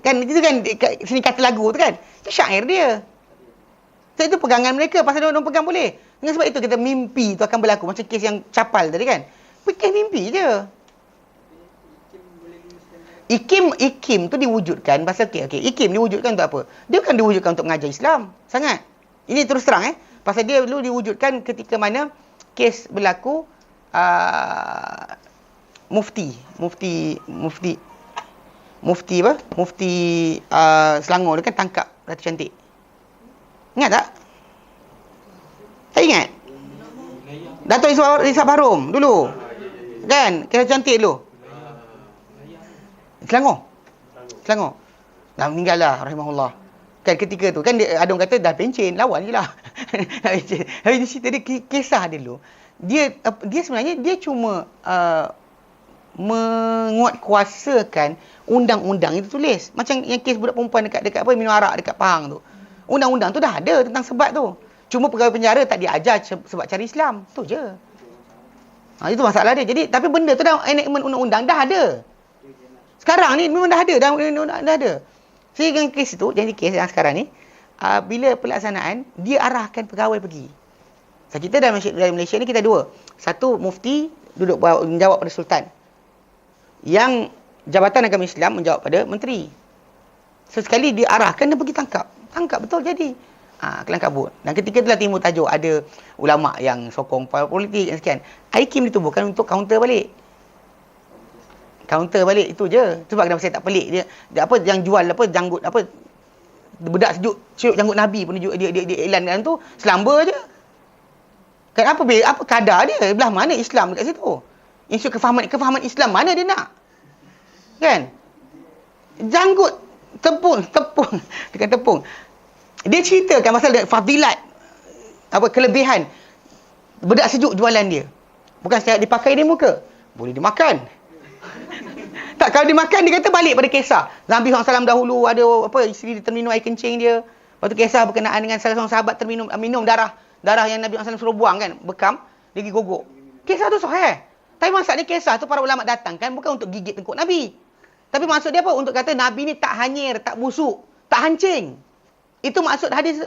Speaker 1: Kan itu kan sini kata lagu tu kan. Itu syair dia. So, itu pegangan mereka pasal dia pegang boleh. Dengan sebab itu kita mimpi tu akan berlaku macam kes yang capal tadi kan. Kes mimpi je. Ikim tu diwujudkan pasal Ikim diwujudkan untuk apa? Dia bukan diwujudkan untuk mengajar Islam. Sangat. Ini terus terang pasal dia dulu diwujudkan ketika mana kes berlaku Mufti Selangor dia kan tangkap Ratu Cantik. Ingat tak? Tak ingat? Datuk Isap Harum dulu. Kan? Ratu Cantik dulu. Selangor. Dah meninggal lah rahimahullah. Kan ketika tu kan ada orang kata dah pencen, lawan je lah. Tapi dia cerita dia kisah dia dulu. Dia sebenarnya dia cuma menguatkuasakan undang-undang itu tulis. Macam yang kes budak perempuan dekat apa minum arak dekat Pahang tu. Undang-undang tu dah ada tentang sebat tu. Cuma pegawai penjara tak diajar sebab cari Islam. Tu je. Itu masalah dia. Jadi tapi benda tu dah enactment undang-undang dah ada. Sekarang ni memang dah ada. Dah ada. Sehingga kes itu, jadi kes yang sekarang ni, bila pelaksanaan, dia arahkan pegawai pergi. So, kita dalam Malaysia ni kita dua. Satu, mufti duduk menjawab pada sultan. Yang Jabatan Agama Islam menjawab pada menteri. So, sekali dia arahkan, dia pergi tangkap. Tangkap betul jadi. Kelang kabut. Dan ketika itulah timur tajuk ada ulama' yang sokong politik dan sekian. Ikim ditubuhkan untuk counter balik. Counter balik itu je. Sebab kenapa saya tak pelik dia apa yang jual apa janggut apa bedak sejuk janggut Nabi pun dia iklan dalam tu selamba je. Kan apa kadar dia? Belah mana Islam dekat situ? Isu kefahaman Islam mana dia nak? Kan? Janggut tepung dekat tepung. Dia ceritakan pasal fadilat apa kelebihan bedak sejuk jualan dia. Bukan setiap dipakai di muka. Boleh dimakan. Tak, kalau dia makan, dia kata balik pada kisah. Nabi SAW dahulu ada apa isteri dia terminum air kencing dia. Lepas tu kisah berkenaan dengan salah seorang sahabat minum darah yang Nabi SAW suruh buang kan. Bekam, dia pergi gogok. Kisah tu sahih. Tapi maksudnya kisah tu para ulama datang kan bukan untuk gigit tengkuk Nabi. Tapi maksud dia apa? Untuk kata Nabi ni tak hanyir, tak busuk, tak hancing. Itu maksud hadis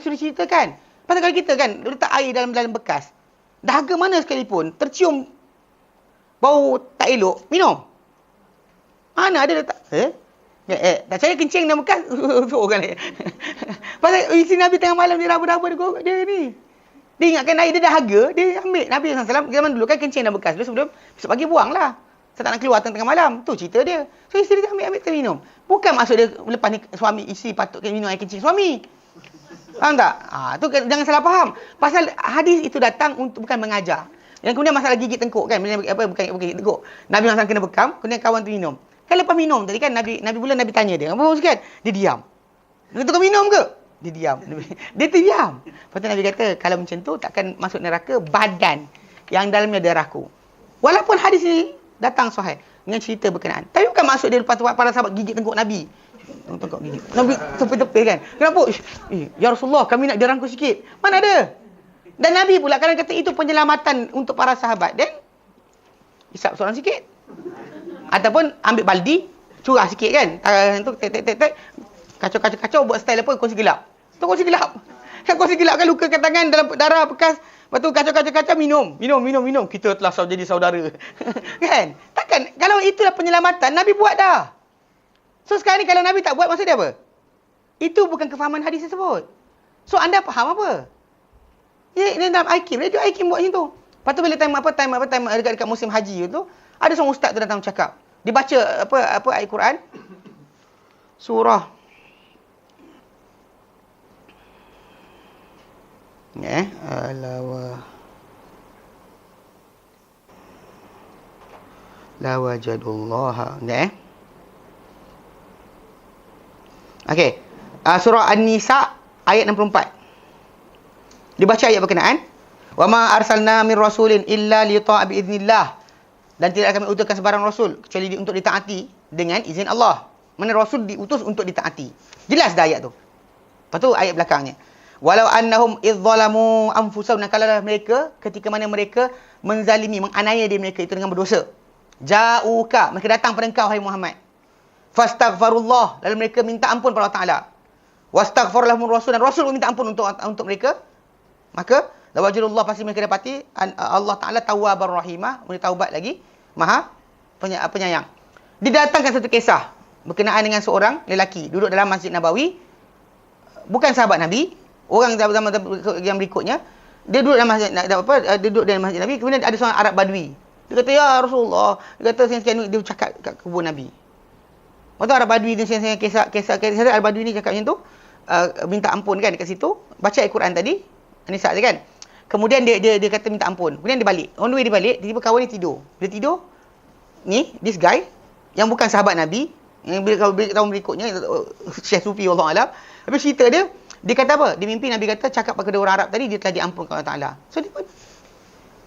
Speaker 1: ceritakan. Pasal kalau kita kan letak air dalam bekas. Dahaga mana sekalipun tercium bau tak elok, minum. Mana ada letak? Tak saya kencing dalam bekas. Kan. Pasal isi Nabi tengah malam dia raba-raba dia ni. Dia ingatkan air dia dahaga, dia ambil. Nabi SAW zaman dulu kan kencing dalam bekas. Sebelum besok pagi buang lah. Saya tak nak keluar tengah malam. Tu cerita dia. So isteri dia ambil terminum. Bukan maksud dia lepas ni suami isteri patut minum air kencing suami. Faham tak? Tu jangan salah faham. Pasal hadis itu datang untuk bukan mengajar. Yang kemudian masalah gigit tengkuk kan, bukan gigit tengkuk. Nabi SAW kena bekam, kemudian kawan tu minum. Kan lepas minum tadi kan Nabi tanya dia, apa kan? Dia diam. Dia kata kau minum ke? Dia diam. Dia terdiam. Lepas tu Nabi kata, kalau macam tu takkan masuk neraka badan yang dalamnya darahku. Walaupun hadis ni datang sahih dengan cerita berkenaan. Tapi bukan maksud dia lepas tu para sahabat gigit tengkuk Nabi. Tengkuk gigit. Nabi tepi-tepi kan. Kenapa? Ya Rasulullah, kami nak dirangkul sikit. Mana ada? Dan Nabi pula kadang kata itu penyelamatan untuk para sahabat. Dan hisap seorang sikit. Ataupun ambil baldi, curah sikit kan. Itu tek. Kacau buat style apa? Kongsi gelap. Tu kongsi gelap. Kongsi gelap kan luka kat tangan dalam darah bekas. Lepas tu kacau minum. Kita telah jadi saudara. Kan? Takkan kalau itulah penyelamatan Nabi buat dah. So sekarang ni kalau Nabi tak buat maksud dia apa? Itu bukan kefahaman hadis tersebut. So anda faham apa? Ya, ini dalam IKIM. Radio IKIM buat macam tu. Lepas tu bila time dekat musim haji tu, ada seorang ustaz tu datang cakap. Dia baca apa ayat Quran. Surah la wajadullah. Okey. Surah An-Nisa ayat 64. Dibaca ayat berkenaan. Wa ma arsalna min rasulin illa li yuta'a bi idznillah. Dan tidak kami utuskan sebarang rasul kecuali untuk ditaati dengan izin Allah. Mana rasul diutus untuk ditaati. Jelas dah ayat tu. Lepas tu ayat belakangnya. Walau annahum idzalamu anfusahum, kalau mereka ketika mana mereka menzalimi, menganiaya diri mereka itu dengan berdosa. Ja'uka, mereka datang pada engkau hai Muhammad. Fastaghfirullah, lalu mereka minta ampun pada Allah Taala. Wastaghfar lahum rasul, dan rasul minta ampun untuk mereka. Maka lawajirullah, pasti mereka dapati Allah Taala tawwabar rahimah, boleh taubat lagi, Maha penyayang. Didatangkan satu kisah berkenaan dengan seorang lelaki duduk dalam Masjid Nabawi, bukan sahabat Nabi, orang zaman yang berikutnya, dia duduk dalam masjid Nabi, kemudian ada seorang Arab Badui. Dia kata, ya Rasulullah, dia kata sekian dia cakap kat kebun Nabi. Waktu Arab Badui ni kisah Arab Badui ni cakap macam tu, minta ampun kan dekat situ, baca ayat Quran tadi, Nisa kan. Kemudian dia kata minta ampun. Kemudian dia balik. On the way dia balik, tiba-tiba kawan dia tidur. Dia tidur, ni, this guy, yang bukan sahabat Nabi, yang tahun berikutnya, Syekh Sufi, Allah Alam. Habis cerita dia kata apa? Dia mimpi Nabi kata, cakap kepada orang Arab tadi, dia telah diampunkan Allah Ta'ala. So,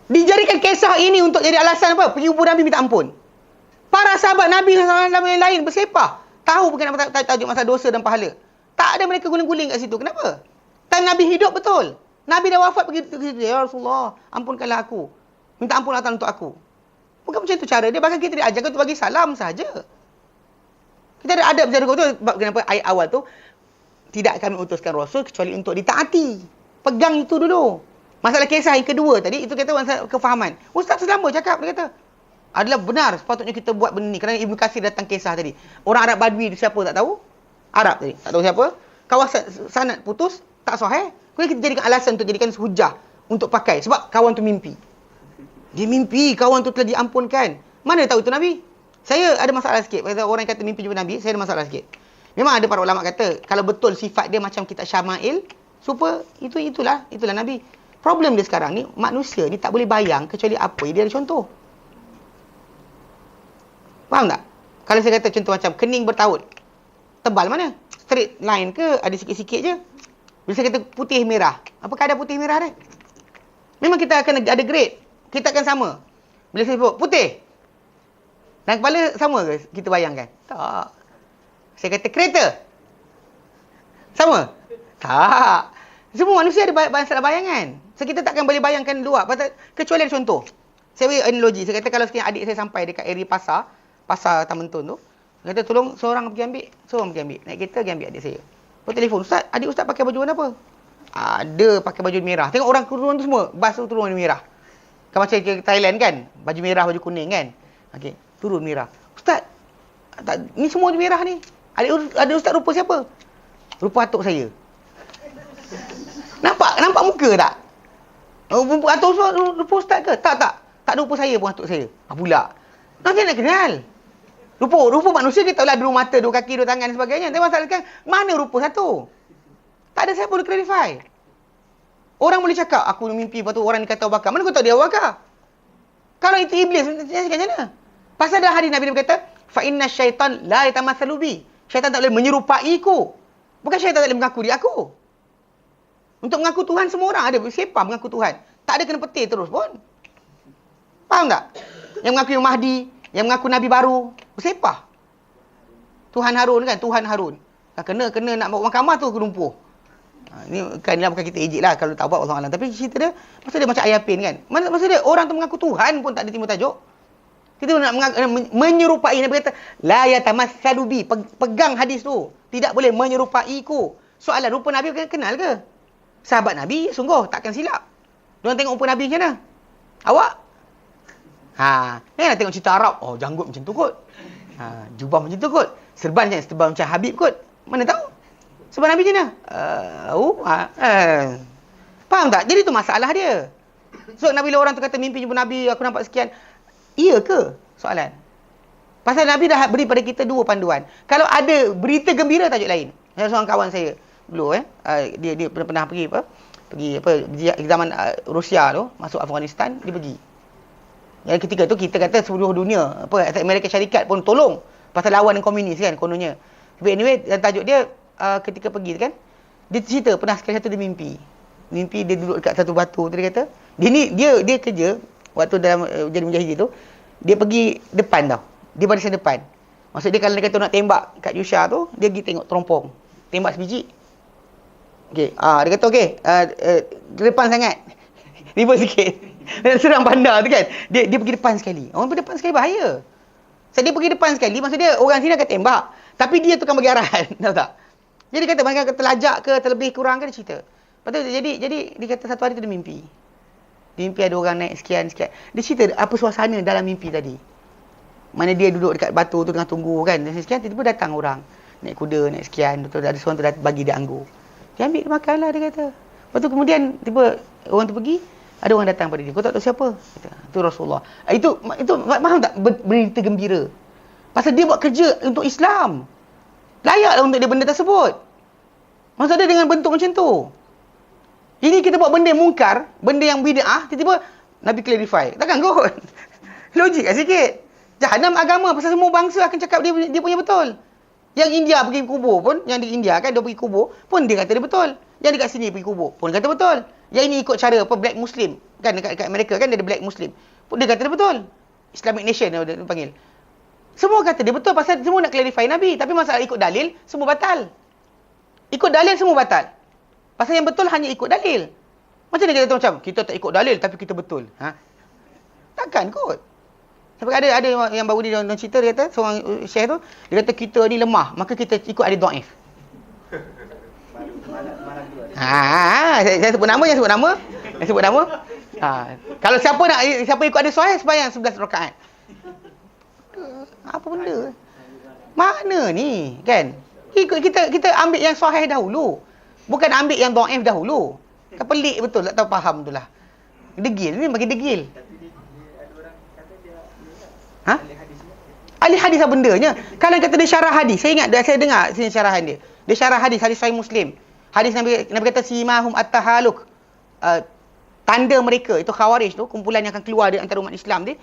Speaker 1: dijadikan kisah ini untuk jadi alasan apa? Pergi kubur Nabi minta ampun. Para sahabat Nabi yang lain bersepah. Tahu bukan apa tajuk masalah dosa dan pahala. Tak ada mereka guling-guling kat situ. Kenapa? Time Nabi hidup betul. Nabi dah wafat pergi ke situ. Ya Rasulullah, ampunkanlah aku. Minta ampun Allah untuk aku. Bukan macam itu cara dia. Bahkan kita diajarkan untuk bagi salam sahaja. Kita ada adab cara tu. Kenapa ayat awal tu, tidak kami utuskan Rasul kecuali untuk ditaati. Pegang itu dulu. Masalah kisah yang kedua tadi, itu kata masalah kefahaman. Ustaz selama cakap, dia kata, adalah benar sepatutnya kita buat benda ni. Kerana Ibnu Katsir datang kisah tadi. Orang Arab Badui siapa tak tahu? Arab tadi. Tak tahu siapa. Kawasan sanad putus, tak sahih. Kemudian kita jadikan alasan untuk jadikan hujah untuk pakai. Sebab kawan tu mimpi. Dia mimpi kawan tu telah diampunkan. Mana tahu itu Nabi? Saya ada masalah sikit. Orang yang kata mimpi jumpa Nabi, saya ada masalah sikit. Memang ada para ulama kata, kalau betul sifat dia macam kitab Syama'il, supaya itulah Nabi. Problem dia sekarang ni, manusia ni tak boleh bayang kecuali apa yang dia ada contoh. Faham tak? Kalau saya kata contoh macam kening bertaut. Tebal mana? Straight line ke? Ada sikit-sikit je? Bila saya kata putih merah, apakah ada putih merah dia? Memang kita akan ada grade. Kita akan sama. Bila saya sebut putih, dan kepala sama ke kita bayangkan? Tak. Saya kata kereta, sama? Tak. Semua manusia ada masalah bayangan. So kita takkan boleh bayangkan luar. Kecuali ada contoh. Saya beri analogi. Saya kata kalau sekian adik saya sampai dekat area pasar Taman Tun tu, dia kata tolong seorang pergi ambil. Naik kereta pergi ambil adik saya. Lepas telefon, Ustaz, adik Ustaz pakai baju warna apa? Ada pakai baju merah. Tengok orang turun tu semua, bas tu turun warna merah. Kan macam ke Thailand kan, baju merah, baju kuning kan. Okey, turun merah. Ustaz, ni semua merah ni. Adik Ustaz rupa siapa? Rupa atuk saya. Nampak muka tak? Atau rupa Ustaz ke? Tak ada rupa saya pun atuk saya. Pula. Macam nak kenal? Rupa manusia dia tahulah dua mata, dua kaki, dua tangan dan sebagainya. Tapi masalah kan, mana rupa satu? Tak ada siapa boleh clarify. Orang boleh cakap, aku mimpi, lepas tu orang ni kata Abu Bakar. Mana kau tahu dia Abu Bakar? Kalau itu iblis, macam mana? Pasal dalam hadis Nabi berkata, fa inna syaitan la yatamatsalu bi. Syaitan tak boleh menyerupaiku. Bukan syaitan tak boleh mengaku dia aku. Untuk mengaku Tuhan semua orang ada siapa mengaku Tuhan. Tak ada kena petir terus pun. Faham tak? Yang mengaku yang Mahdi, yang mengaku Nabi baru, bersepah. Tuhan Harun kan, Tuhan Harun. Kena nak bawa mahkamah tu lumpuh. Ni bukan kita ejek lah kalau tak buat Allah Alam. Tapi cerita dia, masa dia macam ayah pin kan. Masa dia orang tu mengaku Tuhan pun tak ada timbul tajuk. Kita nak menyerupai, Nabi kata, la yatamassalu bi, pegang hadis tu. Tidak boleh menyerupaiku. Soalan, rupa Nabi kenal ke? Sahabat Nabi, sungguh takkan silap. Diorang tengok rupa Nabi macam mana? Awak? Janganlah tengok cerita Arab. Oh, janggut macam tu kot. Jubah macam tu kot. Serban macam Habib kot. Mana tahu? Sebab Nabi macam mana? Faham tak? Jadi tu masalah dia. So, bila orang tu kata mimpi jumpa Nabi, aku nampak sekian. Iya ke? Soalan. Pasal Nabi dah beri pada kita dua panduan. Kalau ada berita gembira, tajuk lain. Ada seorang kawan saya dulu, dia pernah pergi zaman Rusia tu, masuk Afghanistan, dia pergi. Yang ketika tu kita kata seluruh dunia, Amerika Syarikat pun tolong pasal lawan dengan komunis kan, kononnya. Tapi anyway, tajuk dia ketika pergi kan, dia cerita pernah sekali satu dia mimpi dia duduk dekat satu batu tu, dia kata dia kerja waktu dalam jadi mujahid tu, dia pergi depan tau, dia barisan depan. Maksud dia kalau dia kata nak tembak kat Yusha tu, dia pergi tengok terompong, tembak sebiji. Okey, dia kata okey, depan sangat. Riba sikit. Serang bandar tu kan. Dia pergi depan sekali. Orang pergi depan sekali bahaya. Sebab dia pergi depan sekali, maksud dia orang sini akan tembak. Tapi dia tukang bagi arahan. Tahu tak? Jadi kata mereka terlajak ke, terlebih kurang ke, dia cerita. Lepas tu, jadi dia kata satu hari tu dia mimpi. Dia mimpi ada orang naik sekian. Dia cerita apa suasana dalam mimpi tadi. Mana dia duduk dekat batu tu tengah tunggu kan. Dan sekian, tiba-tiba datang orang. Naik kuda, naik sekian. Betul, ada seorang tu bagi dia anggur. Dia ambil, dia makan lah, dia kata. Lepas tu kemudian, tiba orang tu pergi. Ada orang datang pada dia. Kau tak tahu siapa? Kata, itu Rasulullah. Itu faham tak? Berita gembira. Pasal dia buat kerja untuk Islam. Layaklah untuk dia benda tersebut. Maksud dia dengan bentuk macam tu. Ini kita buat benda yang mungkar, benda yang bid'ah, tiba-tiba Nabi clarify. Takkan kot? Logik lah sikit. Jahanam agama, pasal semua bangsa akan cakap dia punya betul. Yang India pergi kubur pun, yang di India kan, dia pergi kubur, pun dia kata dia betul. Yang dekat sini pergi kubur, pun kata betul. Yang ini ikut cara Black Muslim. Kan dekat Amerika kan, dia ada Black Muslim. Pun dia kata dia betul. Islamic Nation dia panggil. Semua kata dia betul, pasal semua nak clarify Nabi. Tapi masalah ikut dalil, semua batal. Ikut dalil, semua batal. Pasal yang betul hanya ikut dalil. Macam mana kita kata macam, kita tak ikut dalil tapi kita betul. Takkan kot. Sebab ada yang baru dia cerita, dia kata, seorang syekh tu, dia kata kita ni lemah, maka kita ikut hadis dhaif. Saya sebut nama, Saya sebut nama. Kalau siapa ikut hadis sahih, sembahyang 11 rakaat. Apa benda? Mana ni? Kan? Kita ambil yang sahih dahulu. Bukan ambil yang dhaif dahulu. Kan pelik betul, tak tahu faham tu lah. Degil, ni bagi degil.
Speaker 2: Tapi dia ada orang kata dia
Speaker 1: ahli hadis ni. Ahli hadis apa bendanya? Kalau kata dia syarah hadis, saya ingat saya dengar sini syarahan dia. Dia syarah hadis Sahih Muslim. Hadis Nabi kata simahum at-tahaluk. Tanda mereka itu Khawarij tu, kumpulan yang akan keluar di antara umat Islam dia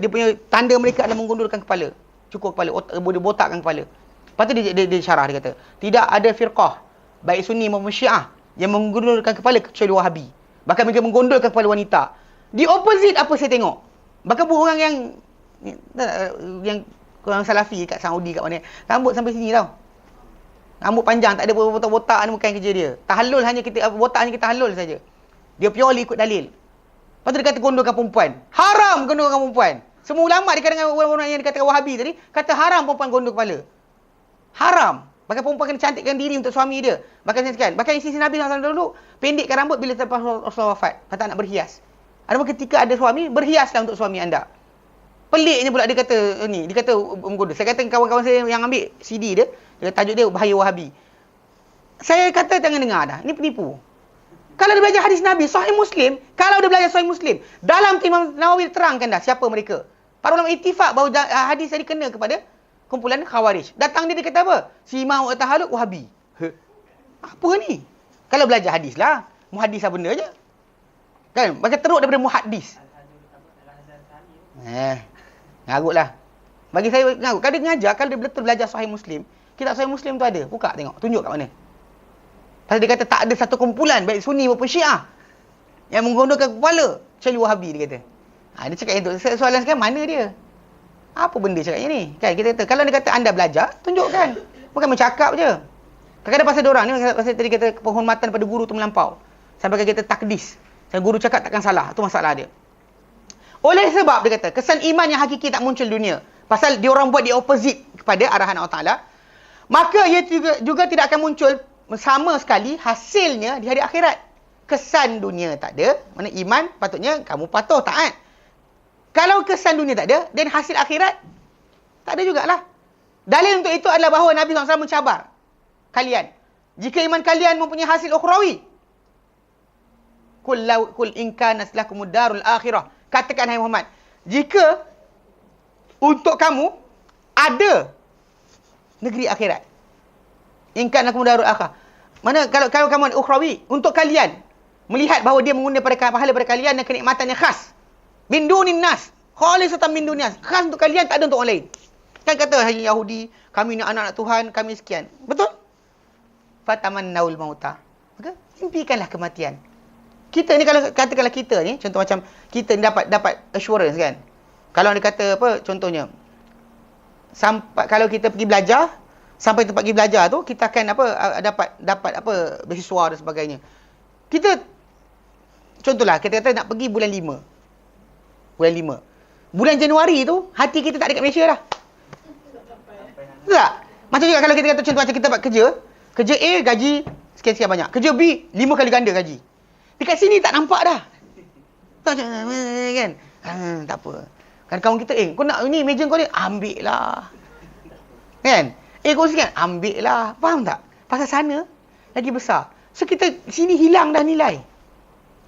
Speaker 1: punya tanda mereka adalah menggundulkan kepala. Cukur kepala, boleh botakkan kepala. Lepas tu dia syarah, dia kata, tidak ada firqah baik Sunni maupun Syiah yang menggundulkan kepala kecuali Wahabi. Bahkan mereka menggondolkan kepala wanita. Di opposite apa saya tengok. Bahkan orang yang orang Salafi kat Saudi kat mana, rambut sampai sini tau. Rambut panjang, tak ada botak-botak, ni bukan kerja dia. Tahallul hanya kita, botak hanya kita tahallul saja. Dia purely ikut dalil. Lepas tu dia kata gondolkan perempuan. Haram gondolkan perempuan. Semua ulama dia kata dengan orang-orang yang dikatakan Wahabi tadi, kata haram perempuan gondol kepala. Haram. Bahkan perempuan kena cantikkan diri untuk suami dia. Bahkan isteri Nabi SAW dulu, pendekkan rambut bila selepas Rasulullah wafat. Kata nak berhias. Adapun ketika ada suami, berhiaslah untuk suami anda. Peliknya pula dia kata dia kata menggoda. Saya kata kawan-kawan saya yang ambil CD dia tajuk dia bahaya Wahabi. Saya kata jangan dengar dah. Ini penipu. Kalau dia belajar hadis Nabi, Sahih Muslim, kalau dia belajar Sahih Muslim, dalam Imam Nawawi terangkan dah siapa mereka. Para ulama ittifaq bahawa hadis tadi kena kepada kumpulan Khawarij. Datang dia kata apa? Simau at-tahaluk Wahabi. Apa ni? Kalau belajar hadis lah. Muhaddis apa benda je? Kan? Bahkan teruk daripada muhaddis. Ngarutlah. Bagi saya ngarut. Kalau dia ngajar, kalau dia betul belajar Sahih Muslim, kitab Sahih Muslim tu ada. Buka tengok. Tunjuk kat mana. Pasal dia kata tak ada satu kumpulan, baik Sunni maupun Syiah, yang menggondolkan kepala kecuali Wahabi, dia kata. Dia cakap itu. Soalan sekarang, mana dia? Apa benda cakapnya ni? Kan kita kata, kalau dia kata anda belajar, tunjukkan. Bukan bercakap je. Kadang-kadang pasal diorang ni, pasal tadi kata penghormatan pada guru tu melampau. Sampai kita takdis. Sampai guru cakap takkan salah. Itu masalah dia. Oleh sebab dia kata, kesan iman yang hakiki tak muncul dunia. Pasal diorang buat dia opposite kepada arahan Allah Ta'ala. Maka ia juga tidak akan muncul sama sekali hasilnya di hari akhirat. Kesan dunia tak ada. Mana iman patutnya kamu patuh taat. Kalau kesan dunia tak ada, dan hasil akhirat tak ada jugalah. Dalil untuk itu adalah bahawa Nabi SAW mencabar kalian. Jika iman kalian mempunyai hasil ukhrawi. Kul in kana lakumud darul akhirah. Katakan hai Muhammad, jika untuk kamu ada negeri akhirat. In kana lakumud darul akhirah. Mana kalau kamu ukhrawi, untuk kalian melihat bahawa dia mengunda pahala pada kalian dan kenikmatan yang khas. Min dunin nas, khalisatan min dunin nas. Khas untuk kalian, tak ada untuk orang lain. Kan kata hari Yahudi, kami ni anak-anak Tuhan, kami sekian. Betul? Fatamannaul mauta. Maka impikanlah kematian. Kita ni kalau katakanlah kita ni, contoh macam kita ni dapat assurance kan. Kalau dia kata apa, contohnya sampai kalau kita pergi belajar, sampai tempat pergi belajar tu kita akan dapat apa beasiswa dan sebagainya. Kita contohlah kita kata nak pergi bulan 5. Bulan Januari tu hati kita tak dekat Malaysia dah. Tak? Macam juga kalau kita kata contoh macam kita buat kerja A gaji sekian-sekian banyak. Kerja B 5 kali ganda gaji. Dekat sini tak nampak dah. Tak kan? Tak apa. Kan kawan kita, kau nak ni meja kau ni, ambil lah. Kan? Kau sekian, ambil lah. Faham tak? Pasal sana lagi besar. So kita sini hilang dah nilai.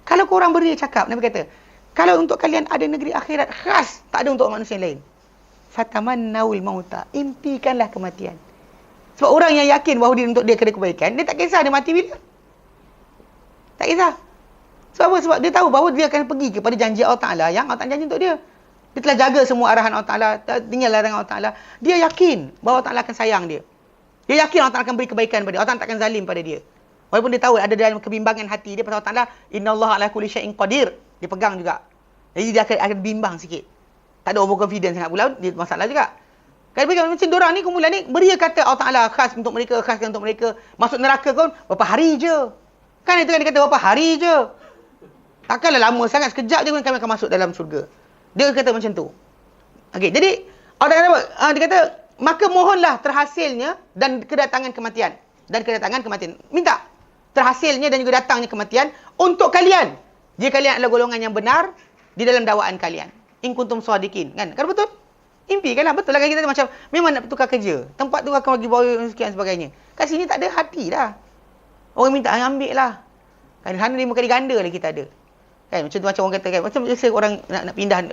Speaker 1: Kalau korang beri cakap, Nabi kata, kalau untuk kalian ada negeri akhirat khas, tak ada untuk manusia lain. Fatamannaul mauta. Impikanlah kematian. Sebab orang yang yakin bahawa dia untuk dia kena kebaikan, dia tak kisah dia mati bila. Tak kisah. Sebab apa? Sebab dia tahu bahawa dia akan pergi kepada janji Allah Ta'ala yang Allah Ta'ala janji untuk dia. Dia telah jaga semua arahan Allah Ta'ala, tinggal larangan Allah Ta'ala. Dia yakin bahawa Allah Ta'ala akan sayang dia. Dia yakin Allah Ta'ala akan beri kebaikan pada dia. Allah Ta'ala tak akan zalim pada dia. Walaupun dia tahu ada dalam kebimbangan hati dia pasal Allah Ta'ala, innallaha ala kulli syai'in qadir. Dia pegang juga. Jadi dia akan bimbang sikit. Tak ada overconfidence sangat pula, dia masalah juga. Kan macam diorang ni kumpulan ni, beri kata Allah Ta'ala khas untuk mereka, khaskan untuk mereka. Masuk neraka pun, berapa hari je. Kan itu kan dia kata, berapa hari je. Takkanlah lama sangat, sekejap je kami akan masuk dalam syurga. Dia kata macam tu. Okey, jadi dia kata, maka mohonlah terhasilnya dan kedatangan kematian. Minta terhasilnya dan juga datangnya kematian untuk kalian. Jika kalian adalah golongan yang benar di dalam dakwaan kalian. In kuntum shadiqin. Kan? Kan betul? Impikanlah. Betul lah kan kita macam, memang nak tukar kerja. Tempat tu akan bagi bawah sekian sebagainya. Kat sini tak ada hati dah. Orang minta, ambil lah. Kan sana 5 kali ganda lah kita ada. Kan macam orang kata kan, macam biasa orang nak pindah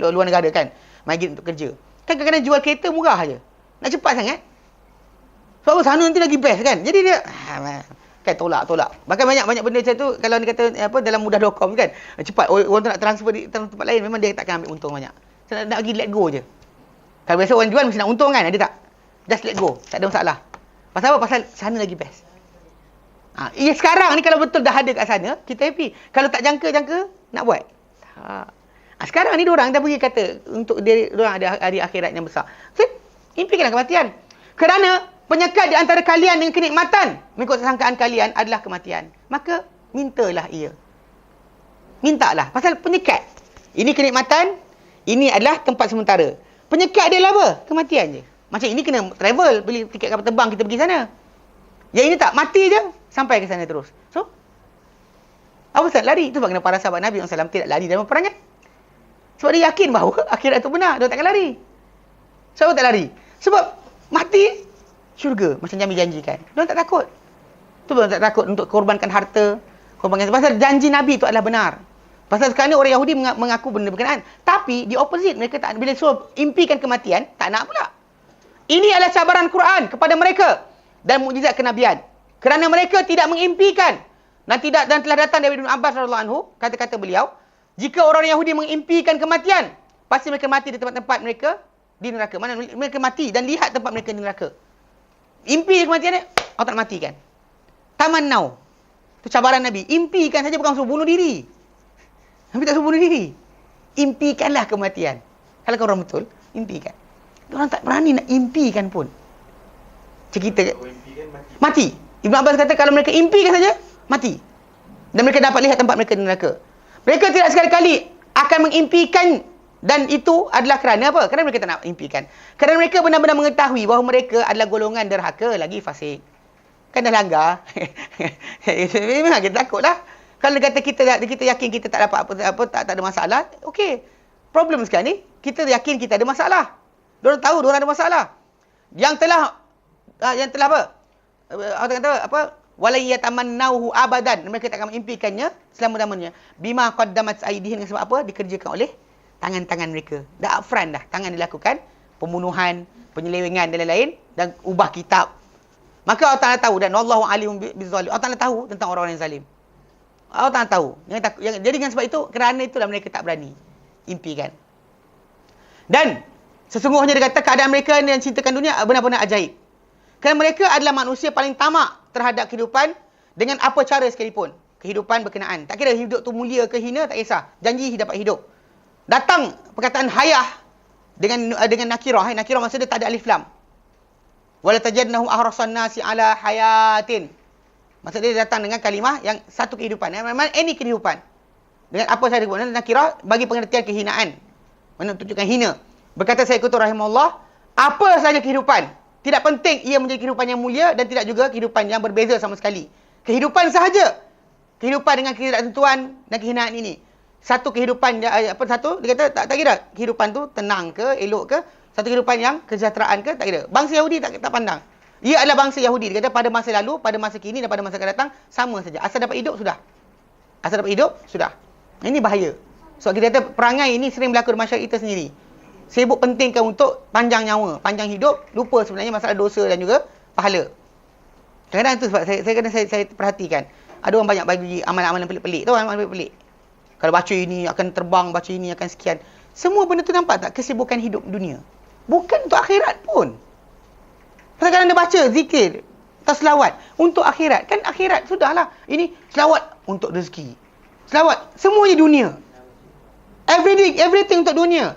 Speaker 1: luar negara kan, migrate untuk kerja. Kan kadang-kadang jual kereta murah aje. Nak cepat sangat. Sebab sana nanti lagi best kan. Jadi dia kan tolak. Bahkan banyak benda macam tu kalau dia kata dalam mudah.com kan. Cepat orang tu nak transfer di tempat lain, memang dia takkan ambil untung banyak. Nak pergi let go je. Kalau biasa orang jual mesti nak untung kan, dia tak. Just let go, tak ada masalah. Pasal apa? Pasal sana lagi best. Sekarang ni kalau betul dah ada kat sana, kita happy. Kalau tak jangka nak buat. Sekarang ni diorang dah pergi kata untuk diorang ada hari akhirat yang besar. So, impikanlah kematian. Kerana penyekat di antara kalian dengan kenikmatan mengikut sangkaan kalian adalah kematian. Maka mintalah ia. Mintalah. Pasal penyekat. Ini kenikmatan, ini adalah tempat sementara. Penyekat dia lah apa? Kematian je. Macam ini kena travel, beli tiket kapal terbang, kita pergi sana. Yang ini tak, mati je, sampai ke sana terus. So, apa sebab lari? Itu sebab kenapa para sahabat Nabi SAW tidak lari dalam peperangan. Sebab dia yakin bahawa akhirat itu benar, dia takkan lari. Sebab tak lari? Sebab mati, syurga, macam Nabi janjikan. Dia tak takut. Itu sebab tak takut untuk korbankan harta, korbankan. Pasal janji Nabi itu adalah benar. Pasal sekarang ni orang Yahudi mengaku benda berkenaan. Tapi di opposite, mereka tak, bila suruh impikan kematian, tak nak pula. Ini adalah cabaran Quran kepada mereka dan mukjizat kenabian. Kerana mereka tidak mengimpikan dan telah datang dari Ibn Abbas radhiyallahu anhu, kata-kata beliau, jika orang Yahudi mengimpikan kematian, pasti mereka mati di tempat-tempat mereka di neraka. Mana mereka mati dan lihat tempat mereka di neraka. Impi kematian ni, Allah tak matikan. Tamannau. Itu cabaran Nabi. Impikan saja, bukan suruh bunuh diri. Nabi tak suruh bunuh diri. Impikanlah kematian. Kalau kau orang betul, impikan. Orang tak berani nak impikan pun. Macam kita mati. Ibn Abbas kata kalau mereka impikan saja, mati. Dan mereka dapat lihat tempat mereka di neraka. Mereka tidak sekali-kali akan mengimpikan, dan itu adalah kerana apa? Kerana mereka tak nak impikan. Kerana mereka benar-benar mengetahui bahawa mereka adalah golongan derhaka lagi fasik. Kan dah langgar. Memang kita takut lah. Kalau kata kita yakin kita tak dapat apa tak ada masalah, okey. Problem sekarang ni, kita yakin kita ada masalah. Diorang tahu diorang ada masalah. Yang telah apa? Orang kata apa? Walai yatamannauhu abadan. Mereka tak akan mengimpikannya selama-lamanya. Bima qaddamat aydihim, sebab apa? Dikerjakan oleh tangan-tangan mereka. Dah upfront dah. Tangan dilakukan pembunuhan, penyelewengan dan lain-lain, dan ubah kitab. Maka Allah Ta'ala tahu, dan Wallahu alimun bizalim. Allah Ta'ala tahu tentang orang-orang yang zalim. Allah Ta'ala tahu. Jadi dengan sebab itu, kerana itulah mereka tak berani impikan. Dan sesungguhnya dia kata keadaan mereka yang cintakan dunia benar-benar ajaib. Kerana mereka adalah manusia paling tamak terhadap kehidupan dengan apa cara sekalipun. Kehidupan berkenaan. Tak kira hidup tu mulia ke hina, tak kisah. Janji dapat hidup. Datang perkataan hayah dengan nakirah. Nakirah maksudnya tak ada alif lam. Wala tajadnahum ahrasan nasi ala hayatin. Maksudnya dia datang dengan kalimah yang satu kehidupan. Memang any kehidupan. Dengan apa saya sebut, nakirah bagi pengertian kehinaan. Menunjukkan hina. Berkata Syekh Qutb rahimahullah, apa sahaja kehidupan, tidak penting ia menjadi kehidupan yang mulia dan tidak juga kehidupan yang berbeza sama sekali. Kehidupan sahaja. Kehidupan dengan ketidaktentuan dan kehinaan ini. Satu kehidupan, dia kata tak kira kehidupan tu tenang ke, elok ke, satu kehidupan yang kesejahteraan ke, tak kira. Bangsa Yahudi tak pandang. Ia adalah bangsa Yahudi. Dia kata pada masa lalu, pada masa kini dan pada masa akan datang, sama saja. Asal dapat hidup, sudah. Asal dapat hidup, sudah. Ini bahaya. Sebab kita kata perangai ini sering berlaku di masyarakat kita sendiri. Sibuk pentingkan untuk panjang nyawa, panjang hidup, lupa sebenarnya masalah dosa dan juga pahala. Kadang-kadang itu sebab saya perhatikan. Ada orang banyak bagi amalan-amalan pelik-pelik. Tahu amalan pelik-pelik? Kalau baca ini akan terbang, baca ini akan sekian. Semua benda tu nampak tak kesibukan hidup dunia. Bukan untuk akhirat pun. Pasal kalau anda baca zikir atau selawat untuk akhirat, kan akhirat sudahlah. Ini selawat untuk rezeki. Selawat semuanya dunia. Everything untuk dunia.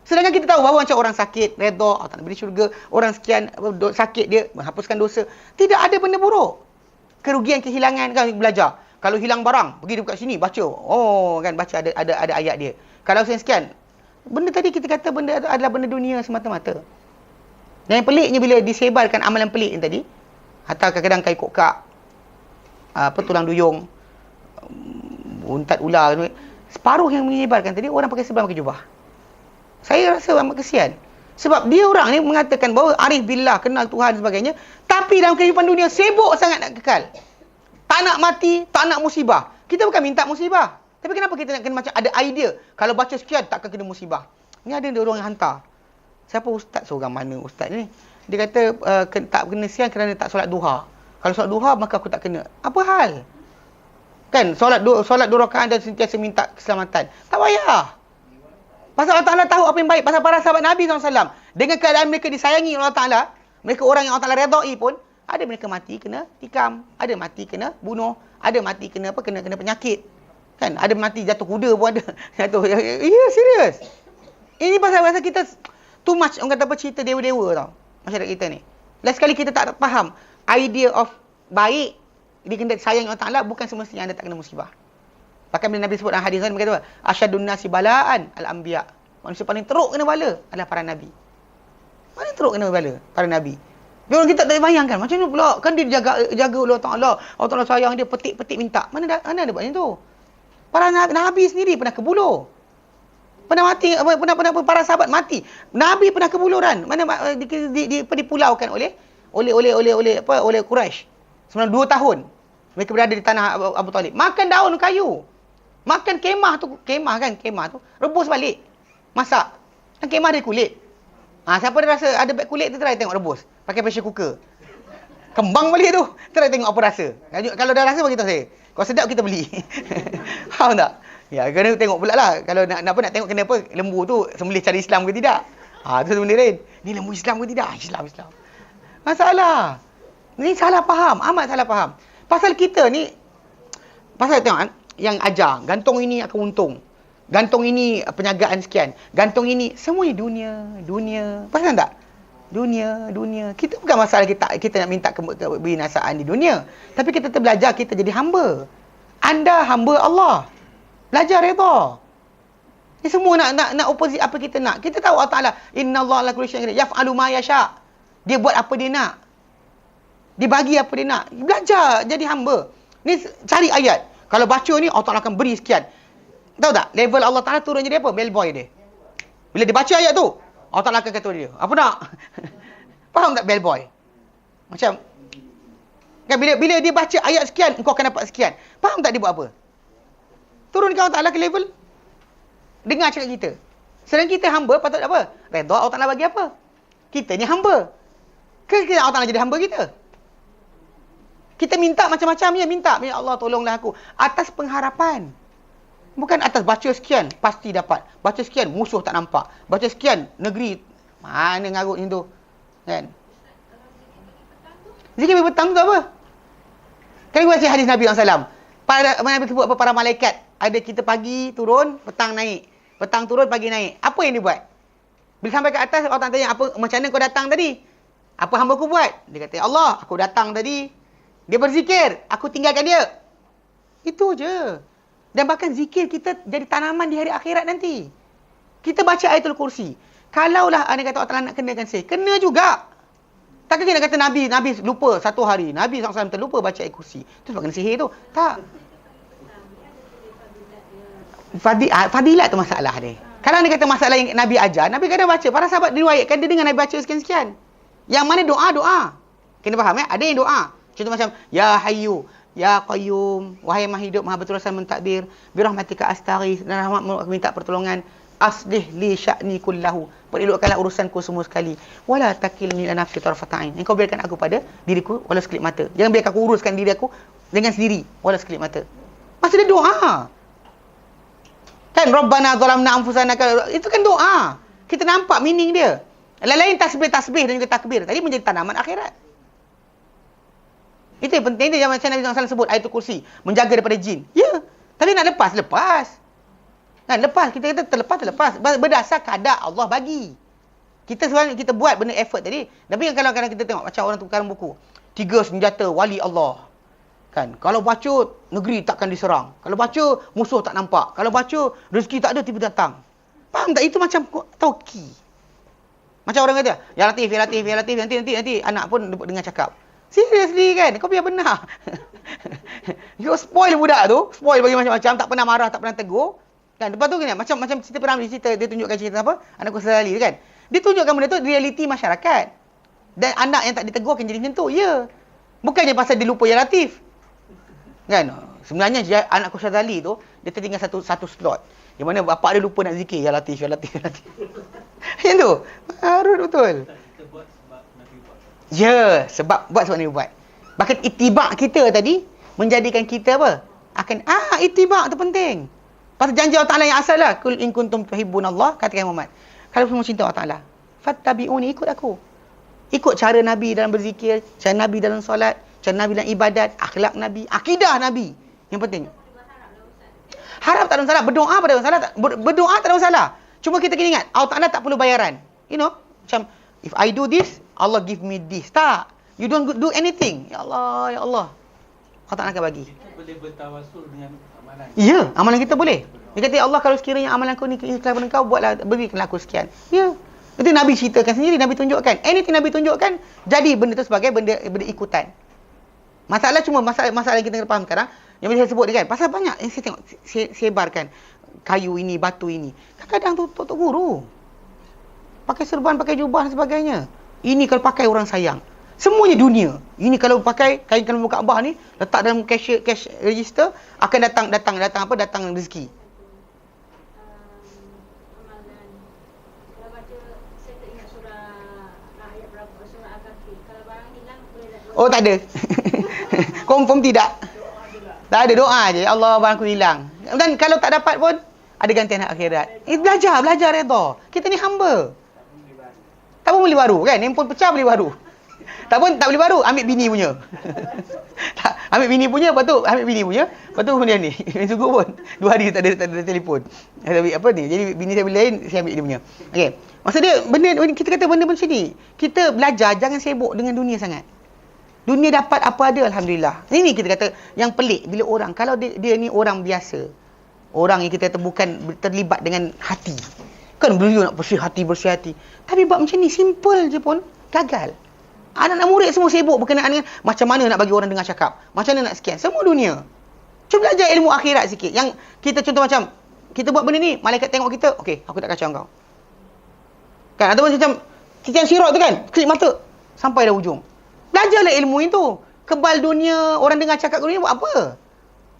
Speaker 1: Sedangkan kita tahu bahawa macam orang sakit, redha, Allah tak nak beri syurga. Orang sekian sakit, dia menghapuskan dosa. Tidak ada benda buruk. Kerugian, kehilangan, kan belajar. Kalau hilang barang, pergi dekat sini, baca. Oh, kan baca ada ayat dia. Kalau sekian, benda tadi kita kata benda adalah benda dunia semata-mata. Dan yang peliknya bila disebarkan amalan pelik yang tadi, atau kadang-kadang kai kokak, tulang duyung, untat ular, separuh yang menyebarkan tadi, orang pakai sebelah pakai jubah. Saya rasa amat kesian. Sebab dia orang ni mengatakan bahawa arif billah, kenal Tuhan dan sebagainya. Tapi dalam kehidupan dunia, sibuk sangat nak kekal. Tak nak mati, tak nak musibah. Kita bukan minta musibah. Tapi kenapa kita nak kena macam ada idea. Kalau baca sekian, takkan kena musibah. Ni ada orang yang hantar. Siapa ustaz seorang mana ustaz ni? Dia kata tak kena siang kerana tak solat duha. Kalau solat duha, maka aku tak kena. Apa hal? Kan, solat 2 rakaat dan sentiasa minta keselamatan. Tak payah. Pasal Allah Ta'ala tahu apa yang baik. Pasal para sahabat Nabi SAW, dengan keadaan mereka disayangi oleh Allah Ta'ala, mereka orang yang Allah Ta'ala redai pun, ada mereka mati kena tikam, ada mati kena bunuh, ada mati kena kena penyakit. Kan, ada mati jatuh kuda pun ada. Ya, serius. Ini pasal kita too much, orang kata apa, cerita dewa-dewa tau. Masyarakat kita ni. Last sekali kita tak faham idea of baik, dia kena sayang Allah Ta'ala, bukan semestinya anda tak kena musibah. Bahkan bila Nabi sebut dalam hadis kan, berkata, asyadun nasi balaan al-anbiya. Manusia paling teruk kena bala adalah para nabi. Paling teruk kena bala para nabi. Dia orang kita tak bayangkan macam mana pula, kan dia jaga oleh Allah Ta'ala. Allah Ta'ala sayang dia, petik-petik minta. Mana ada buat macam tu? Para nabi sendiri pernah kebuluh. Pernah mati, pernah para sahabat mati. Nabi pernah kebuluran. Mana dipulaukan oleh Quraisy. Selama 2 tahun mereka berada di tanah Abu Talib. Makan daun kayu. Makan kemah tu, rebus balik. Masak. Kan kemah ada kulit. Siapa dia rasa ada beg kulit tu, try tengok rebus. Pakai pressure cooker. Kembang balik tu. Try tengok apa rasa. Kalau dah rasa, beritahu saya. Kalau sedap, kita beli. Faham tak? Ya, kena tengok pula lah. Kalau nak tengok kenapa lembu tu sembelih cara Islam ke tidak. Tu benda lain. Ni lembu Islam ke tidak? Islam. Masalah. Ni salah faham. Amat salah faham. Pasal kita ni, pasal tengok kan, yang ajar, gantung ini akan untung. Gantung ini penyagaan sekian. Gantung ini, semuanya dunia. Pasal tak? Dunia. Kita bukan masalah kita nak minta kebinasaan di dunia. Tapi kita belajar kita jadi hamba. Anda hamba Allah. Belajar redha. Ni semua nak opposite apa kita nak. Kita tahu Allah Taala, innallaha ala kulli syai'in qadir, yaf'alu ma yasha. Dia buat apa dia nak. Dia bagi apa dia nak. Belajar jadi hamba. Ni cari ayat. Kalau baca ni Allah Taala akan beri sekian. Tahu tak? Level Allah Taala turun jadi apa? Bellboy dia. Bila dia baca ayat tu, Allah Taala akan kata dia, apa nak? Faham tak bellboy? Macam kan bila dia baca ayat sekian, engkau akan dapat sekian. Faham tak dia buat apa? Turunkan Allah Taala ke level dengar cakap kita. Sedang kita hamba patut apa? Redha Allah Taala bagi apa? Kita ni hamba. Ke Allah Taala jadi hamba kita? Kita minta macam-macam ya, minta. Ya Allah tolonglah aku. Atas pengharapan. Bukan atas baca sekian, pasti dapat. Baca sekian, musuh tak nampak. Baca sekian, negeri. Mana ngarut ni tu? Kan? Zikir bagi petang tu apa? Kan baca hadis Nabi SAW. Nabi sebut apa? Para malaikat. Ada kita pagi turun, petang naik. Petang turun, pagi naik. Apa yang dia buat? Bila sampai ke atas, orang tanya, apa, macam mana kau datang tadi? Apa hamba aku buat? Dia kata, Allah, aku datang tadi. Dia berzikir, aku tinggalkan dia. Itu je. Dan bahkan zikir kita jadi tanaman di hari akhirat nanti. Kita baca ayatul kursi. Kalaulah anda kata Allah Ta'ala nak kenakan sihir, kena juga. Takkan kita kata Nabi lupa satu hari. Nabi SAW terlupa baca ayatul kursi. Itu sebab kena sihir tu. Tak. Fadilat tu masalah dia. Kalau anda kata masalah yang Nabi ajar, Nabi kadang baca. Para sahabat diriwayatkan dia dengar Nabi baca sekian-sekian. Yang mana doa. Kena faham ya? Ada yang doa. Contoh macam, Ya Hayyu, Ya Qayyum, wahai Maha Hidup, Maha Berterusan mentadbir, birahmatika astaghits, dan rahmatmu aku minta pertolongan, aslih li sya'ni kullahu, perelokkanlah urusanku semua sekali, wala takilni ila nafsi tarfata ain, engkau biarkan aku pada diriku walau sekelip mata, jangan biarkan aku uruskan diri aku dengan sendiri walau sekelip mata. Maksud dia doa. Kan Rabbana zalamna anfusana, itu kan doa. Kita nampak meaning dia. Lain-lain tasbih dan juga takbir tadi menjadi tanaman akhirat. Itu yang penting dia, macam Nabi SAW sebut ayatul kursi, menjaga daripada jin. Ya, tapi nak lepas. Kan lepas, kita kata terlepas. Berdasar kadar Allah bagi. Kita sebenarnya kita buat benda effort tadi. Tapi kalau kadang kita tengok macam orang tukaran buku, 3 senjata wali Allah. Kan, kalau baca negeri takkan diserang. Kalau baca musuh tak nampak. Kalau baca rezeki tak ada tiba datang. Faham tak? Itu macam tauki. Macam orang kata, Ya Latif, nanti anak pun dengar cakap. Seriously kan? Kau biar benar. Kau spoil budak tu. Spoil bagi macam-macam. Tak pernah marah, tak pernah tegur. Kan? Lepas tu kan? Macam cerita Peramli. Dia tunjukkan cerita apa? Anak Kusarali kan? Dia tunjukkan benda tu realiti masyarakat. Dan anak yang tak ditegur akan jadi macam tu. Ya. Bukannya pasal dia lupa Ya Latif. Kan? Sebenarnya anak Kusarali tu, dia tertinggal satu slot. Di mana bapak dia lupa nak zikir. Ya Latif. Macam tu. Harus betul. Ya, sebab Nabi buat. Bahkan itibak kita tadi menjadikan kita apa? Itibak tu penting. Pasal janji Allah Ta'ala yang asal lah. Kul in kuntum tuhibbunallah, katakan Muhammad. Kalau semua cinta Allah Ta'ala, fattabi'uni, ikut aku. Ikut cara Nabi dalam berzikir, cara Nabi dalam solat, cara Nabi dalam ibadat, akhlak Nabi, akidah Nabi. Yang penting. Harap tak ada masalah. Berdoa pada masalah. Berdoa tak ada masalah. Cuma kita kena ingat, Allah Ta'ala tak perlu bayaran. You know, macam, if I do this, Allah give me this. Tak. You don't do anything. Ya Allah. Allah tak akan bagi.
Speaker 2: Kita boleh bertawasul dengan amalan.
Speaker 1: Ya, amalan kita boleh. Dia kata, Ya Allah, kalau sekiranya amalan kau ni ikhlas pada kau, berikanlah aku sekian. Ya. Itu Nabi ceritakan sendiri, Nabi tunjukkan. Anything Nabi tunjukkan, jadi benda tu sebagai benda ikutan. Masalah yang kita kena faham sekarang, yang saya sebut ni kan, pasal banyak yang saya tengok, sebarkan kayu ini, batu ini. Kadang-kadang tu tok guru. Pakai serban, pakai jubah dan sebagainya. Ini kalau pakai orang sayang. Semuanya dunia. Ini kalau pakai kain kalau buka Kaabah ni, letak dalam cash register, akan datang rezeki.
Speaker 3: Amalan. Kalau baca, saya tak ingat surah ayat berapa, surah Al-Kahfi. Kalau barang hilang, boleh tak?
Speaker 1: Oh, tak ada. Confirm tidak. Tak ada, doa je. Allah, barangku hilang. Dan kalau tak dapat pun, ada gantian akhirat. Belajar redha. Kita ni hamba. Tak pun beli baru kan? Handphone pecah beli baru. Tak pun tak beli baru, ambil bini punya. Ambil bini punya, lepas tu ambil bini punya, lepas tu kemudian ni, sungguh pun 2 hari tak ada telefon. Apa ni? Jadi bini saya beli lain, saya ambil dia punya. Okey. Maksud dia benda kita kata benda macam ni. Kita belajar jangan sibuk dengan dunia sangat. Dunia dapat apa ada, alhamdulillah. Ini kita kata yang pelik bila orang kalau dia ni orang biasa. Orang yang kita kata bukan terlibat dengan hati. Kan beliau nak bersih hati. Tapi buat macam ni simple je pun gagal. Anak-anak murid semua sibuk berkenaan dengan macam mana nak bagi orang dengar cakap. Macam mana nak sekian. Semua dunia. Cuba belajar ilmu akhirat sikit. Yang kita contoh macam, kita buat benda ni, malaikat tengok kita, okey, aku tak kacau kau. Kan? Ataupun macam, titian sirat tu kan, klip mata, sampai dah ujung. Belajarlah ilmu itu. Kebal dunia, orang dengar cakap dunia buat apa?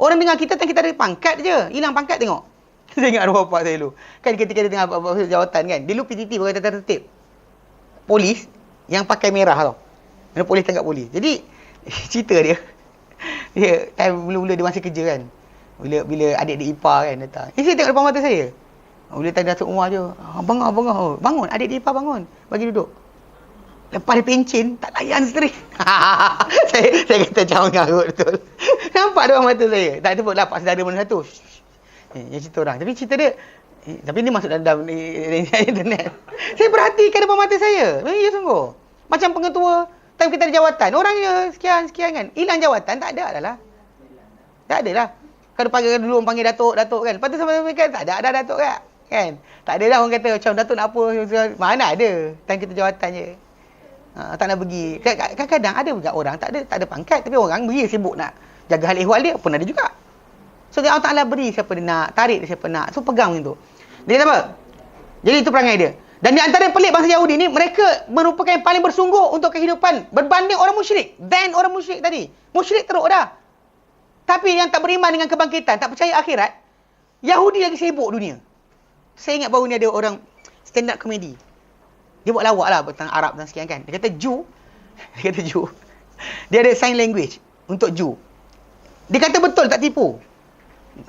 Speaker 1: Orang dengar kita, kita ada pangkat je. Hilang pangkat tengok. Saya ingat arwah bapak saya dulu. Kan ketika dia dengar bapak jawatan kan, dia dulu PTT, berkata tertib. Polis, yang pakai merah tau. Mana polis tangkap polis. Jadi cerita dia time mula-mula dia masih kerja kan. Bila adik-adik ipar kan datang. Ini saya tengok depan mata saya. Bila time Datuk Umar je, abang bangun, adik-adik ipar bangun, bagi duduk. Lepas dia pencin, tak layan straight. saya kata jangan ngarut betul. Nampak depan mata saya. Tak sebutlah pak saudara mana satu. Yang cerita orang. Tapi cerita dia tapi ni masuk dalam internet. Saya perhatikan depan mata saya. Ya sungguh. Macam pengetua, time kita ada jawatan. Orangnya sekian kan. Hilang jawatan, tak ada lah. Tak ada lah. Kalau panggil dulu, panggil Datuk kan. Lepas tu sama-sama kan, tak ada Datuk kan. Tak ada lah orang kata, macam Datuk nak apa. Mana ada. Time kita jawatan je. Tak nak pergi. Kadang-kadang ada juga orang, tak ada pangkat. Tapi orang pergi sibuk nak jaga hal ehwal dia, pun ada juga. So, Allah Ta'ala beri siapa dia nak, tarik dia siapa nak. So, pegang macam tu. Dia apa? Jadi, itu perangai dia. Dan di antara yang pelik bangsa Yahudi ni, mereka merupakan yang paling bersungguh untuk kehidupan berbanding orang musyrik. Dan orang musyrik tadi. Musyrik teruk dah. Tapi yang tak beriman dengan kebangkitan, tak percaya akhirat, Yahudi lagi sibuk dunia. Saya ingat baru ni ada orang stand up comedy. Dia buat lawak lah tentang Arab dan sekian kan. Dia kata Jew. Dia ada sign language untuk Jew. Dia kata betul, tak tipu.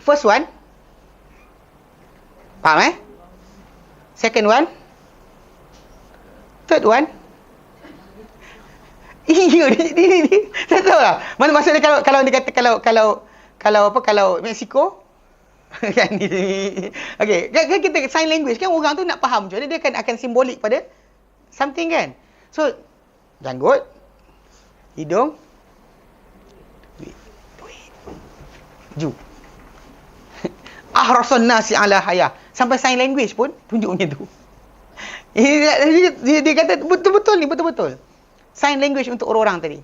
Speaker 1: First one. Faham Second one. Third one. Iya, dia tak tahu lah. Maksudnya kalau dia kata kalau Mexico kan okey, kan kita sign language kan orang tu nak faham macam mana dia akan simbolik pada something kan. So janggut, hidung, duit. Ju. Ahrasun nasi ala haya. Sampai sign language pun tunjuk macam tu. Dia kata betul-betul ni, betul-betul. Sign language untuk orang-orang tadi.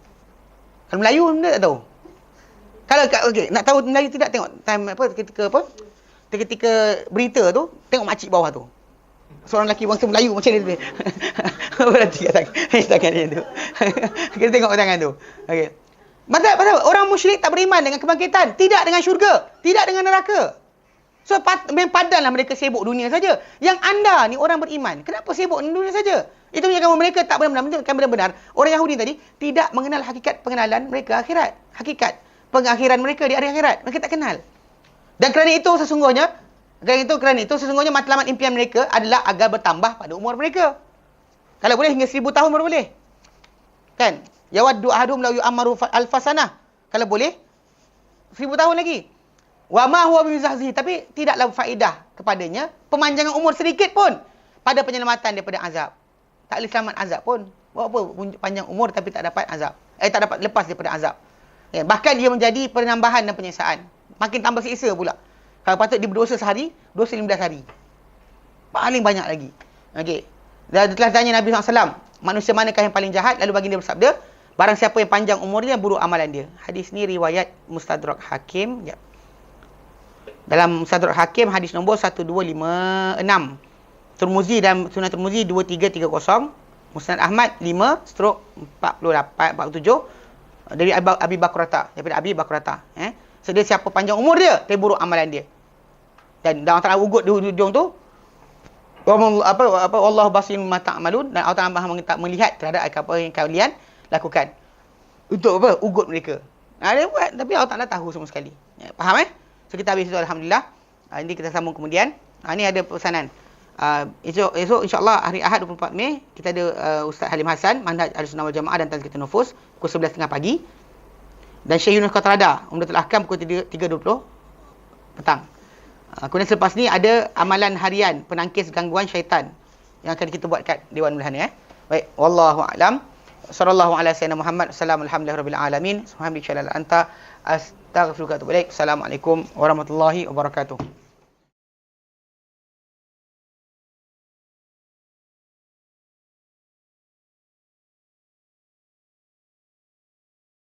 Speaker 1: Kalau Melayu dia tak tahu. Kalau okey, nak tahu Melayu tidak, tengok time ketika berita tu, tengok makcik bawah tu. Seorang lelaki bangsa Melayu macam ni. Berarti kat tangan dia tu. Kita tengok tangan tu. Okey. Pasal orang musyrik tak beriman dengan kebangkitan, tidak dengan syurga, tidak dengan neraka. So, memang padanlah mereka sibuk dunia saja. Yang anda ni orang beriman, kenapa sibuk dengan dunia saja? Itu menunjukkan mereka tak benar-benar. Orang Yahudi tadi tidak mengenal hakikat pengenalan mereka akhirat. Hakikat pengakhiran mereka di hari akhirat. Mereka tak kenal. Dan kerana itu sesungguhnya matlamat impian mereka adalah agar bertambah pada umur mereka. Kalau boleh hingga 1000 tahun baru boleh. Kan? Yawaddu ahadum law yu'ammaru alfasanah. Kalau boleh 1000 tahun lagi. Wa ma huwa bimizahzihi, tapi tidaklah faedah kepadanya pemanjangan umur sedikit pun pada penyelamatan daripada azab. Tak boleh selamat azab pun. Buat apa panjang umur tapi tak dapat azab. Tak dapat lepas daripada azab. Bahkan dia menjadi penambahan dan penyiksaan. Makin tambah siksa pula. Kalau patut dia berdosa sehari, dosa 15 hari. Paling banyak lagi. Okey. Dan telah tanya Nabi SAW, manusia manakah yang paling jahat? Lalu baginda bersabda, barang siapa yang panjang umurnya, buruk amalan dia. Hadis ni riwayat Mustadrak Hakim. Ya. Dalam Mustadrak Hakim, hadis nombor 1256. Tirmizi dan Sunan Tirmizi 2330. Musnad Ahmad 5/48-47. Dari Abi Bakrata. Daripada Abi Bakrata. So, dia siapa panjang umur dia, tapi buruk amalan dia. Dan Allah Ta'ala ugut di hujung tu, Allah basirun bima ta'malun, dan Allah Ta'ala Maha melihat terhadap apa yang kalian lakukan. Untuk apa? Ugut mereka. Dia buat, tapi Allah Ta'ala tahu semua sekali. Faham So, kita habis itu, alhamdulillah. Ini kita sambung kemudian. Ini ada pesanan. Esok insya-Allah hari Ahad 24 Mei kita ada Ustaz Halim Hassan, Manhaj Ahlussunnah wal Jamaah dan Tazkiyatun Nufus pukul 11.30 pagi. Dan Syekh Yunus Qatrada Umdatul Ahkam pukul 3.20 petang. Kemudian selepas ni ada amalan harian penangkis gangguan syaitan yang akan kita buat kat Dewan Mulhana. Baik, wallahu a'lam. Sallallahu ala sayyidina Muhammad. Alhamdulillahirabbil alamin. Subhanallah anta astaghfiruka wa atubu ilaik. Assalamualaikum warahmatullahi wabarakatuh.